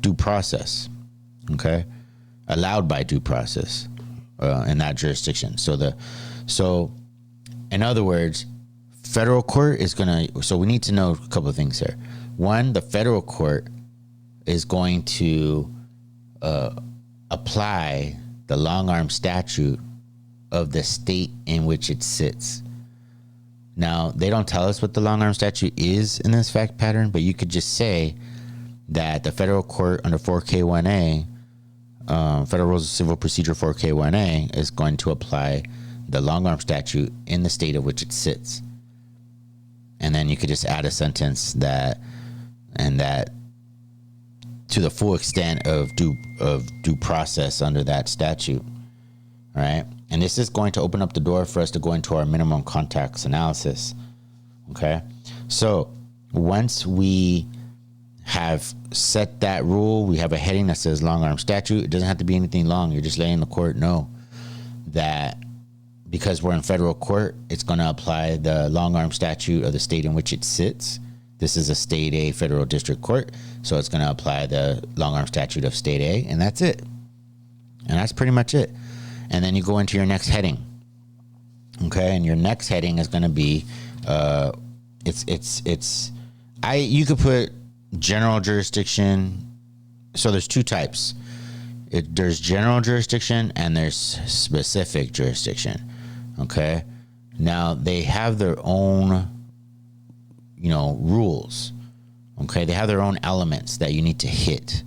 due process, okay, allowed by due process in that jurisdiction. So in other words, federal court is going to. So we need to know a couple of things here. One, the federal court is going to apply the long-arm statute of the state in which it sits. Now, they don't tell us what the long-arm statute is in this fact pattern, but you could just say that the federal court under 4K1A, Federal Rules of Civil Procedure 4K1A, is going to apply the long-arm statute in the state of which it sits. And then you could just add a sentence that to the full extent of due process under that statute, right? And this is going to open up the door for us to go into our minimum contacts analysis, okay? So once we have set that rule, we have a heading that says long-arm statute. It doesn't have to be anything long. You're just letting the court know that because we're in federal court, it's going to apply the long-arm statute of the state in which it sits. This is a state A federal district court, so it's going to apply the long-arm statute of state A, and that's it. And that's pretty much it. And then you go into your next heading, okay? And your next heading is going to be, you could put general jurisdiction. So there's two types. There's general jurisdiction and there's specific jurisdiction, okay? Now, they have their own rules, okay? They have their own elements that you need to hit.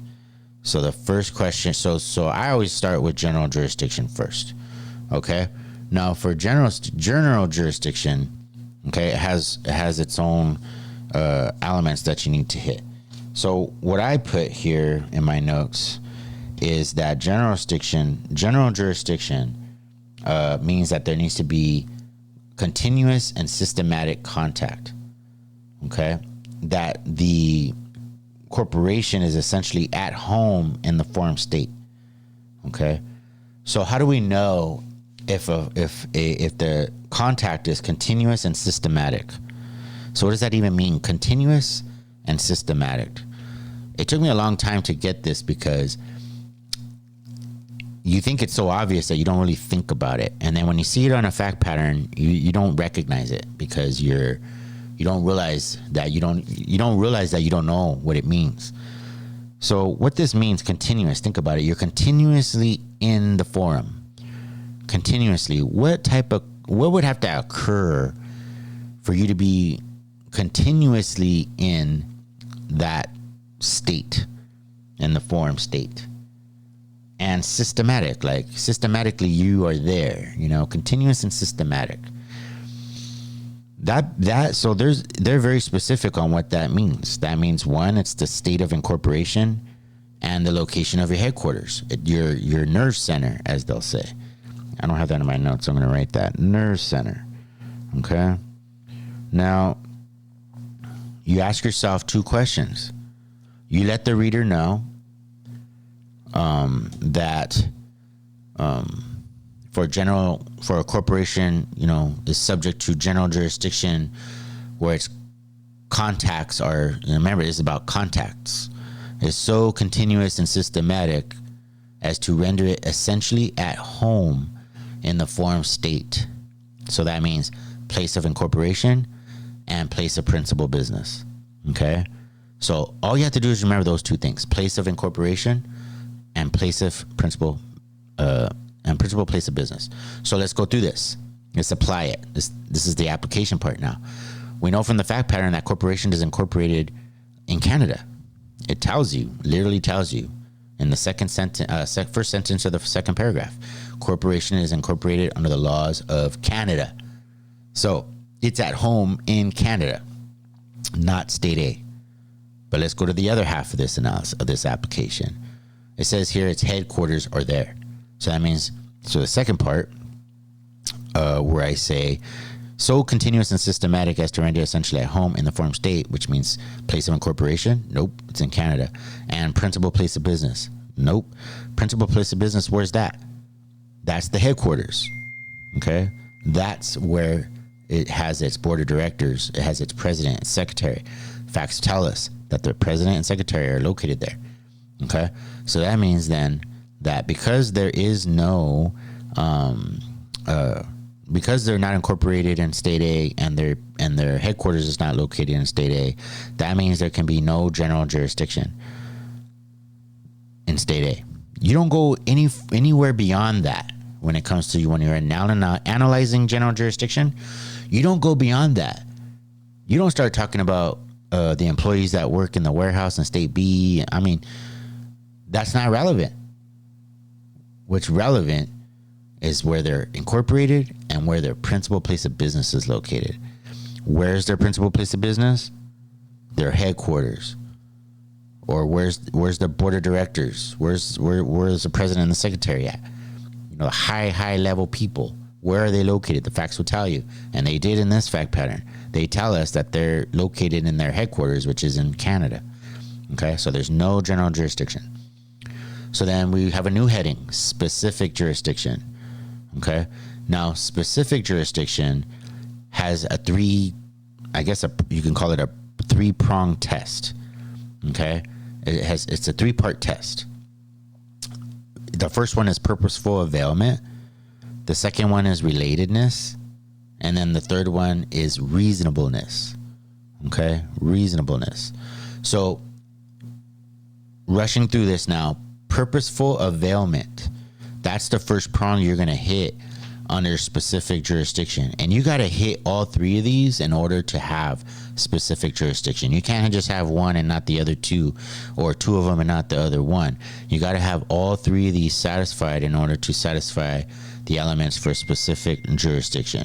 So the first question, so I always start with general jurisdiction first, okay? Now for general jurisdiction, okay, it has its own elements that you need to hit. So what I put here in my notes is that general jurisdiction means that there needs to be continuous and systematic contact. Okay, that the corporation is essentially at home in the forum state. Okay, so how do we know if the contact is continuous and systematic? So what does that even mean? Continuous and systematic. It took me a long time to get this because you think it's so obvious that you don't really think about it, and then when you see it on a fact pattern, you don't recognize it because you don't realize that you don't know what it means. So what this means, continuous, think about it. You're continuously in the forum. Continuously. What would have to occur for you to be continuously in that state, in the forum state? And systematic, like systematically you are there, continuous and systematic. So they're very specific on what that means. That means one, it's the state of incorporation and the location of your headquarters, your nerve center, as they'll say. I don't have that in my notes, so I'm going to write that. Nerve center. Okay. Now, you ask yourself two questions. You let the reader know that for a corporation, is subject to general jurisdiction where its contacts are, remember, it's about contacts. is so continuous and systematic as to render it essentially at home in the form state. So that means place of incorporation and place of principal business. Okay? So all you have to do is remember those two things: place of incorporation and place of principal, and principal place of business. So let's go through this. Let's apply it. This is the application part now. We know from the fact pattern that corporation is incorporated in Canada. It tells you, literally tells you, in the first sentence of the second paragraph, corporation is incorporated under the laws of Canada. So it's at home in Canada, not state A. But let's go to the other half of this analysis, of this application. It says here its headquarters are there. So that means, so the second part, where I say, so continuous and systematic as to render essentially at home in the form state, which means place of incorporation. Nope, it's in Canada. And principal place of business. Nope. Principal place of business, where's that? That's the headquarters. Okay? That's where it has its board of directors. It has its president and secretary. Facts tell us that the president and secretary are located there. Okay? So that means then that because there is no, because they're not incorporated in state A and their headquarters is not located in state A, that means there can be no general jurisdiction in state A. You don't go anywhere beyond that when it comes to when you're analyzing general jurisdiction. You don't go beyond that. You don't start talking about the employees that work in the warehouse in state B. I mean, that's not relevant. What's relevant is where they're incorporated and where their principal place of business is located. Where's their principal place of business? Their headquarters. Or where's the board of directors? Where's the president and the secretary at? You know, high level people. Where are they located? The facts will tell you. And they did in this fact pattern. They tell us that they're located in their headquarters, which is in Canada. Okay, so there's no general jurisdiction. So then we have a new heading, specific jurisdiction. Okay. Now, specific jurisdiction has you can call it a 3-pronged test. Okay. It's a 3-part test. The first one is purposeful availment. The second one is relatedness. And then the third one is reasonableness. Okay. Reasonableness. So rushing through this now, purposeful availment. That's the first prong you're going to hit under specific jurisdiction. And you got to hit all 3 of these in order to have specific jurisdiction. You can't just have one and not the other 2, or 2 of them and not the other 1. You got to have all 3 of these satisfied in order to satisfy the elements for specific jurisdiction.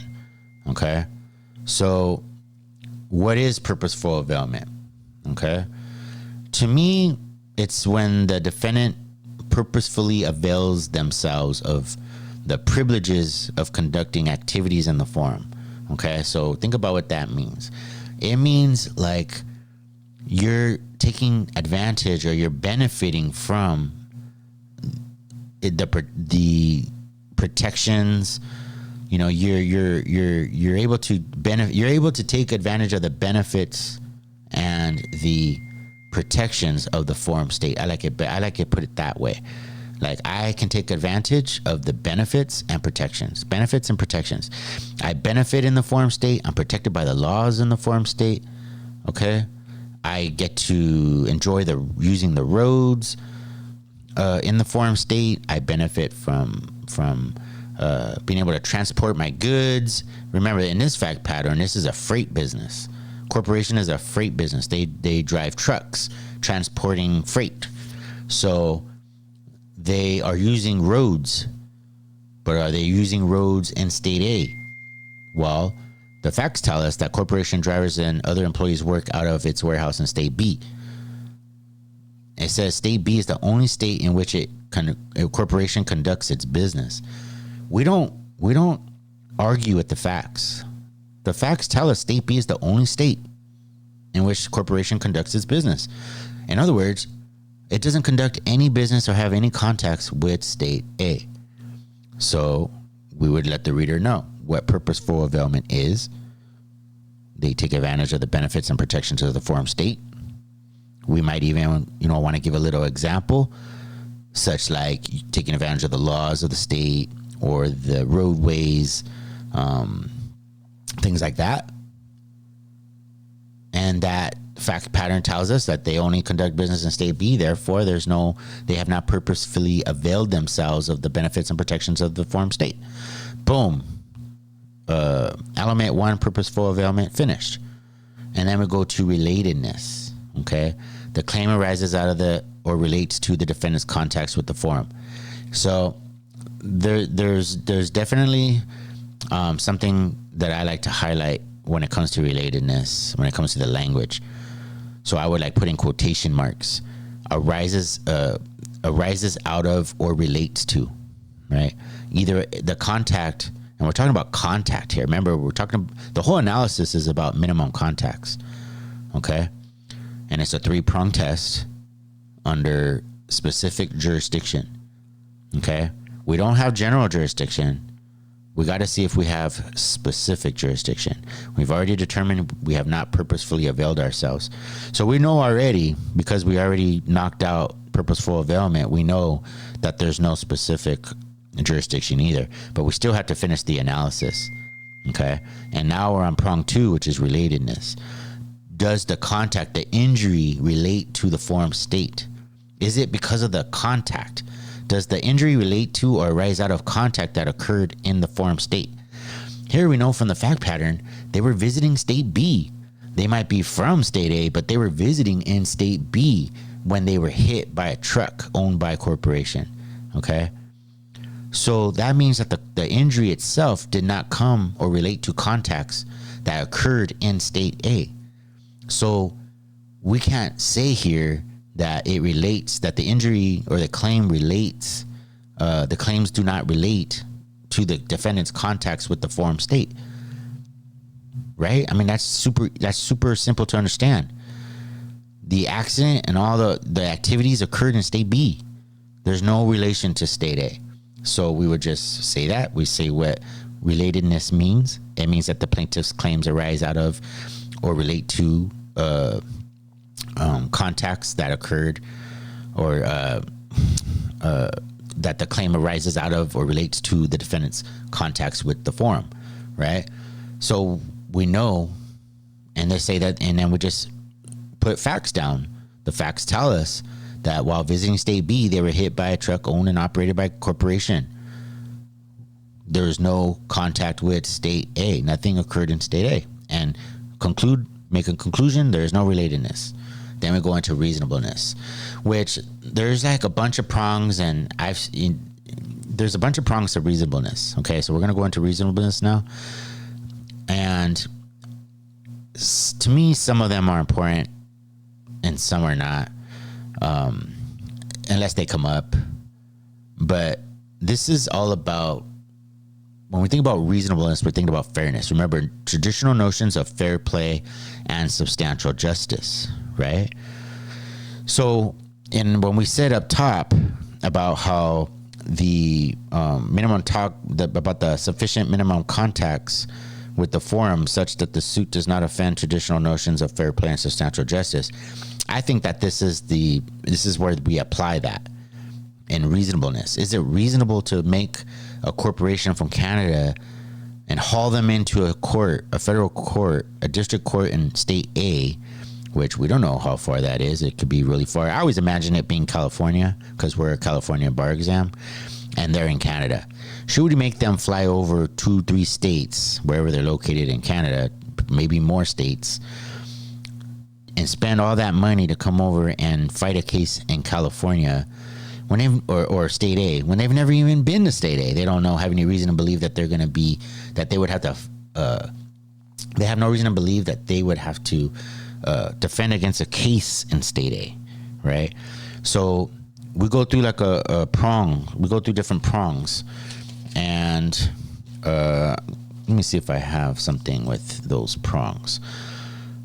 Okay? So what is purposeful availment? Okay? To me, it's when the defendant purposefully avails themselves of the privileges of conducting activities in the forum. Okay, so think about what that means. It means like you're taking advantage or you're benefiting from the protections. You know, you're able to benefit. You're able to take advantage of the benefits and the protections of the forum state. I like it put it that way. Like, I can take advantage of the benefits and protections. Benefits and protections. I benefit in the forum state. I'm protected by the laws in the forum state. Okay? I get to enjoy using the roads in the forum state. I benefit from being able to transport my goods. Remember, in this fact pattern, this is a freight business. Corporation is a freight business. They drive trucks transporting freight. So they are using roads, but are they using roads in state A? Well, the facts tell us that corporation drivers and other employees work out of its warehouse in state B. It says state B is the only state in which a corporation conducts its business. We don't argue with the facts. The facts tell us state B is the only state in which the corporation conducts its business. In other words, it doesn't conduct any business or have any contacts with state A. So we would let the reader know what purposeful availment is. They take advantage of the benefits and protections of the forum state. We might even, want to give a little example, such like taking advantage of the laws of the state or the roadways, things like that. And that fact pattern tells us that they only conduct business in state B. Therefore, they have not purposefully availed themselves of the benefits and protections of the forum state. Boom. Element 1, purposeful availment, finished. And then we go to relatedness. Okay. The claim arises out of or relates to the defendant's contacts with the forum. So there's definitely something that I like to highlight when it comes to relatedness, when it comes to the language. So I would like put in quotation marks, arises out of or relates to, right? Either the contact, and we're talking about contact here. Remember, the whole analysis is about minimum contacts, okay? And it's a 3-prong test under specific jurisdiction, okay? We don't have general jurisdiction. We got to see if we have specific jurisdiction. We've already determined we have not purposefully availed ourselves. So we know already, because we already knocked out purposeful availment, we know that there's no specific jurisdiction either. But we still have to finish the analysis. Okay? And now we're on prong 2, which is relatedness. Does the contact, the injury, relate to the forum state? Is it because of the contact? Does the injury relate to or arise out of contact that occurred in the forum state? Here we know from the fact pattern, they were visiting state B. They might be from state A, but they were visiting in state B when they were hit by a truck owned by a corporation. Okay? So that means that the injury itself did not come or relate to contacts that occurred in state A. So we can't say here that it relates, that the injury or the claim relates, the claims do not relate to the defendant's contacts with the forum state, right? I mean, that's super simple to understand. The accident and all the activities occurred in state B. There's no relation to state A. So we would just say that. We say what relatedness means. It means that the plaintiff's claims arise out of or relate to contacts that occurred, or that the claim arises out of or relates to the defendant's contacts with the forum, right? So we know, and they say that, and then we just put facts down. The facts tell us that while visiting state B, they were hit by a truck owned and operated by a corporation. There's no contact with state A. Nothing occurred in state A. And make a conclusion, there is no relatedness. Then we go into reasonableness, which there's like a bunch of prongs, and there's a bunch of prongs to reasonableness. Okay, so we're going to go into reasonableness now. And to me, some of them are important and some are not, unless they come up. But this is all about, when we think about reasonableness, we're thinking about fairness. Remember, traditional notions of fair play and substantial justice, right? So, when we said up top about how the about the sufficient minimum contacts with the forum such that the suit does not offend traditional notions of fair play and substantial justice, I think that this is where we apply that in reasonableness. Is it reasonable to make a corporation from Canada and haul them into a court, a federal court, a district court in state A, which we don't know how far that is. It could be really far. I always imagine it being California because we're a California bar exam and they're in Canada. Should we make them fly over 2-3 states, wherever they're located in Canada, maybe more states, and spend all that money to come over and fight a case in California or state A, when they've never even been to state A? They don't have any reason to believe that they're going to be, that they would have to, they have no reason to believe that they would have to defend against a case in state A, right? So we go through like a prong. We go through different prongs. And let me see if I have something with those prongs.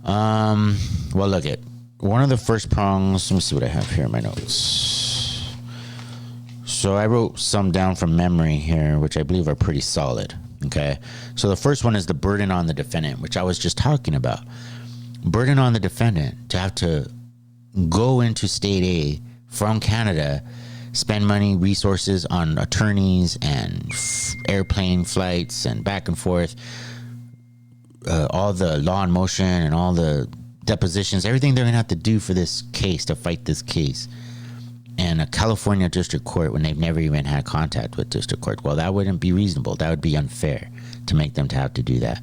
Well, look at one of the first prongs. Let me see what I have here in my notes. So I wrote some down from memory here, which I believe are pretty solid. Okay. So the first one is the burden on the defendant, which I was just talking about. Burden on the defendant to have to go into state A from Canada, spend money, resources on attorneys and airplane flights and back and forth, all the law in motion and all the depositions, everything they're going to have to do for this case, to fight this case. And a California district court, when they've never even had contact with district court, well, that wouldn't be reasonable. That would be unfair to make them to have to do that.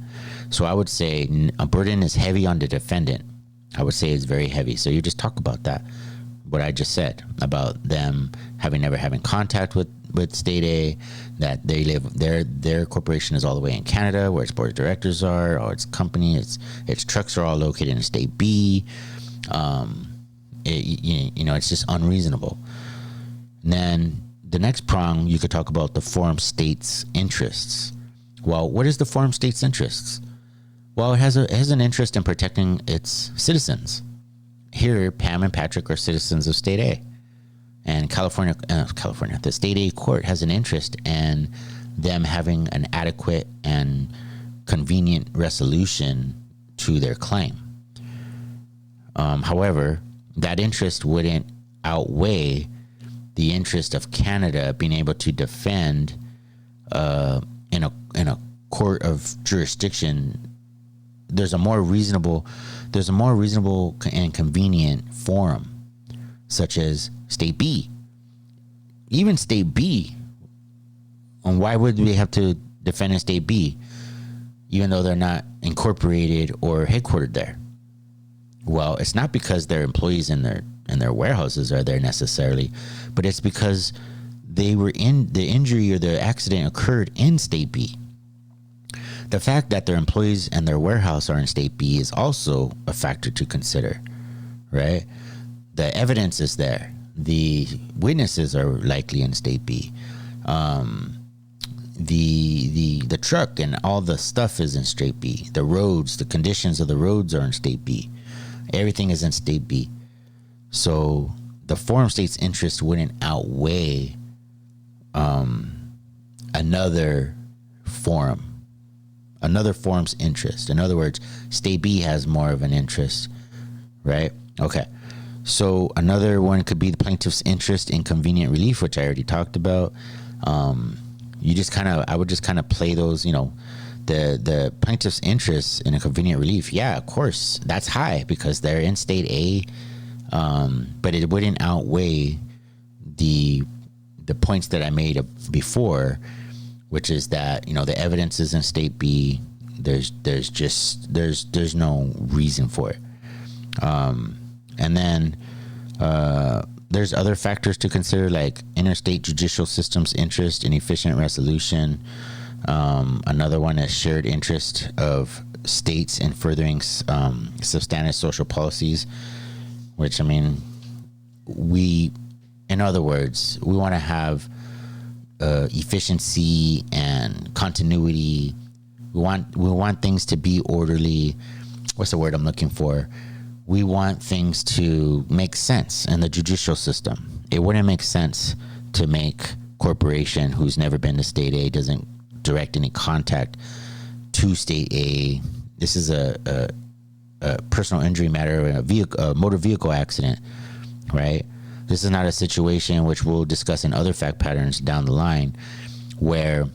So I would say a burden is heavy on the defendant. I would say it's very heavy. So you just talk about that, what I just said about them never having contact with state A, that they live, their corporation is all the way in Canada, where its board of directors are, or its company, its trucks are all located in state B. It's just unreasonable. And then the next prong, you could talk about the forum state's interests. Well, what is the forum state's interests? Well, it has an interest in protecting its citizens. Here, Pam and Patrick are citizens of state A. And California, the state A court has an interest in them having an adequate and convenient resolution to their claim. However, that interest wouldn't outweigh the interest of Canada being able to defend in a court of jurisdiction. There's a more reasonable and convenient forum, such as state B. Even state B. And why would we have to defend in state B, even though they're not incorporated or headquartered there? Well, it's not because their employees in their warehouses are there necessarily, but it's because they were in the injury or the accident occurred in state B. The fact that their employees and their warehouse are in state B is also a factor to consider, right? The evidence is there. The witnesses are likely in state B. The truck and all the stuff is in state B. The roads, the conditions of the roads are in state B. Everything is in state B. So the forum state's interest wouldn't outweigh another forum's interest. In other words, state B has more of an interest, right? Okay. So another one could be the plaintiff's interest in convenient relief, which I already talked about. I would just kind of play those, the plaintiff's interest in a convenient relief. Yeah, of course, that's high because they're in state A, but it wouldn't outweigh the points that I made before, which is that, the evidence is in state B. There's no reason for it. And then there's other factors to consider, like interstate judicial system's interest in efficient resolution. Another one is shared interest of states in furthering substantive social policies, which, in other words, we want to have efficiency and continuity. We want things to be orderly. What's the word I'm looking for? We want things to make sense in the judicial system. It wouldn't make sense to make corporation who's never been to state A, doesn't direct any contact to state A. This is a personal injury matter, a motor vehicle accident, right? This is not a situation which we'll discuss in other fact patterns down the line, where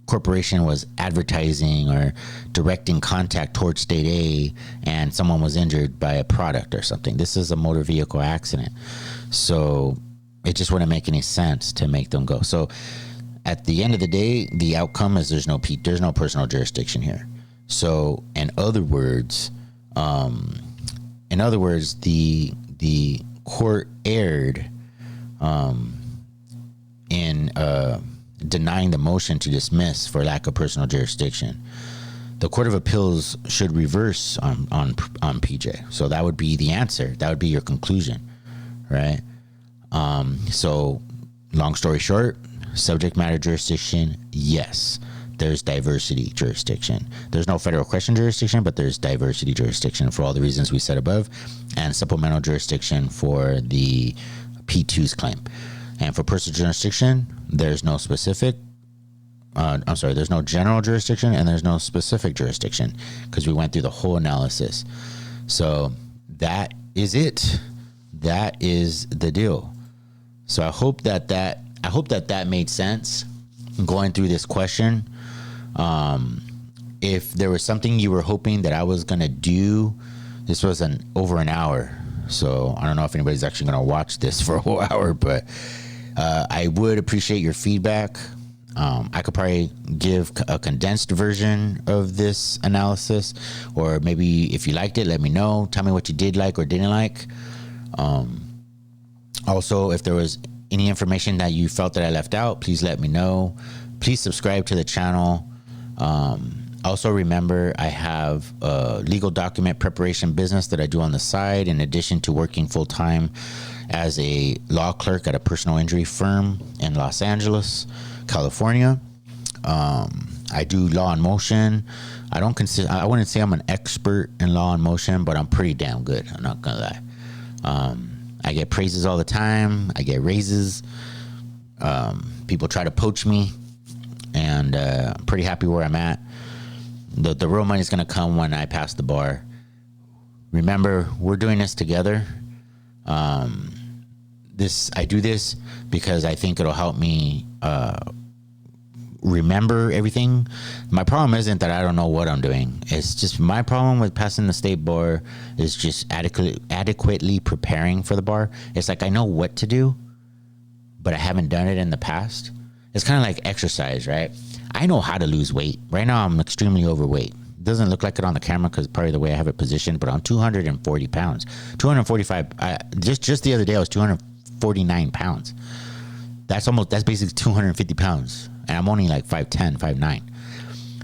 corporation was advertising or directing contact towards state A and someone was injured by a product or something. This is a motor vehicle accident. So it just wouldn't make any sense to make them go. So at the end of the day, the outcome is there's no personal jurisdiction here. So in other words, the court erred in denying the motion to dismiss for lack of personal jurisdiction. The Court of Appeals should reverse on PJ. So that would be the answer. That would be your conclusion, right? So long story short, subject matter jurisdiction, yes. There's diversity jurisdiction. There's no federal question jurisdiction, but there's diversity jurisdiction for all the reasons we said above, and supplemental jurisdiction for the P2's claim. And for personal jurisdiction, there's no there's no general jurisdiction and there's no specific jurisdiction because we went through the whole analysis. So that is it. That is the deal. So I hope that made sense going through this question. If there was something you were hoping that I was going to do, this was over an hour. So I don't know if anybody's actually going to watch this for a whole hour, but I would appreciate your feedback. I could probably give a condensed version of this analysis, or maybe if you liked it, let me know. Tell me what you did like or didn't like. Also, if there was any information that you felt that I left out, please let me know. Please subscribe to the channel. Also, remember, I have a legal document preparation business that I do on the side, in addition to working full-time as a law clerk at a personal injury firm in Los Angeles, California. I do law in motion. I wouldn't say I'm an expert in law in motion, but I'm pretty damn good. I'm not gonna lie. I get praises all the time. I get raises. People try to poach me, and I'm pretty happy where I'm at. The real money is going to come when I pass the bar. Remember, we're doing this together. I do this because I think it'll help me remember everything. My problem isn't that I don't know what I'm doing. It's just my problem with passing the state bar is just adequately preparing for the bar. It's like I know what to do, but I haven't done it in the past. It's kind of like exercise, right? I know how to lose weight. Right now, I'm extremely overweight. It doesn't look like it on the camera because probably the way I have it positioned, but I'm 240 pounds. 245. Just the other day, I was 249 pounds. That's basically 250 pounds. And I'm only like 5'10", 5'9".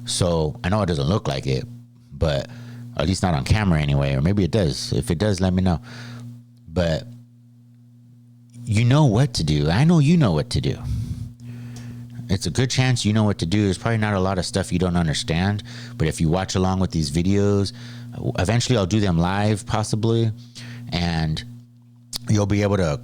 So I know it doesn't look like it, but at least not on camera anyway. Or maybe it does. If it does, let me know. But you know what to do. I know you know what to do. It's a good chance you know what to do. There's probably not a lot of stuff you don't understand, but if you watch along with these videos, eventually I'll do them live possibly, and you'll be able to,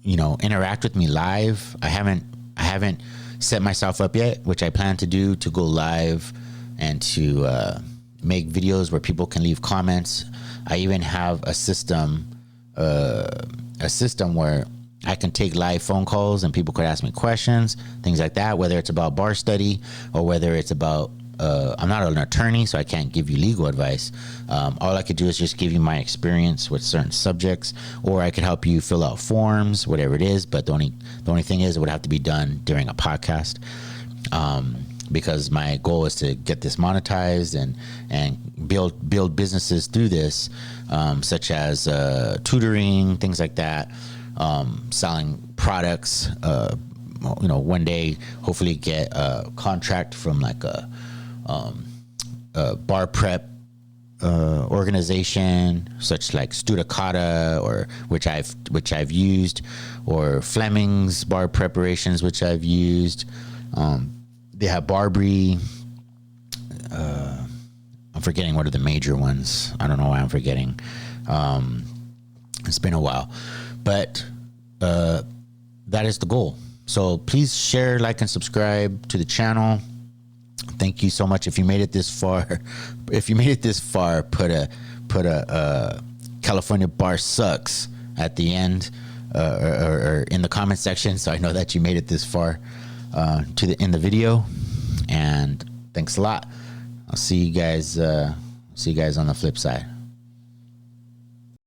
interact with me live. I haven't set myself up yet, which I plan to do, to go live and to make videos where people can leave comments. I even have a system where I can take live phone calls and people could ask me questions, things like that, whether it's about bar study or whether it's about, I'm not an attorney, so I can't give you legal advice. All I could do is just give you my experience with certain subjects, or I could help you fill out forms, whatever it is. But the only thing is, it would have to be done during a podcast, because my goal is to get this monetized and build businesses through this, such as tutoring, things like that. Selling products, one day hopefully get a contract from like a bar prep organization, such like Studicata, or which I've used, or Fleming's bar preparations, which I've used. They have Barbary. I'm forgetting what are the major ones. I don't know why I'm forgetting. It's been a while. But that is the goal. So please share, like, and subscribe to the channel. Thank you so much. If you made it this far, put a California bar sucks at the end, or in the comment section, so I know that you made it this far in the video. And thanks a lot. I'll see you guys on the flip side.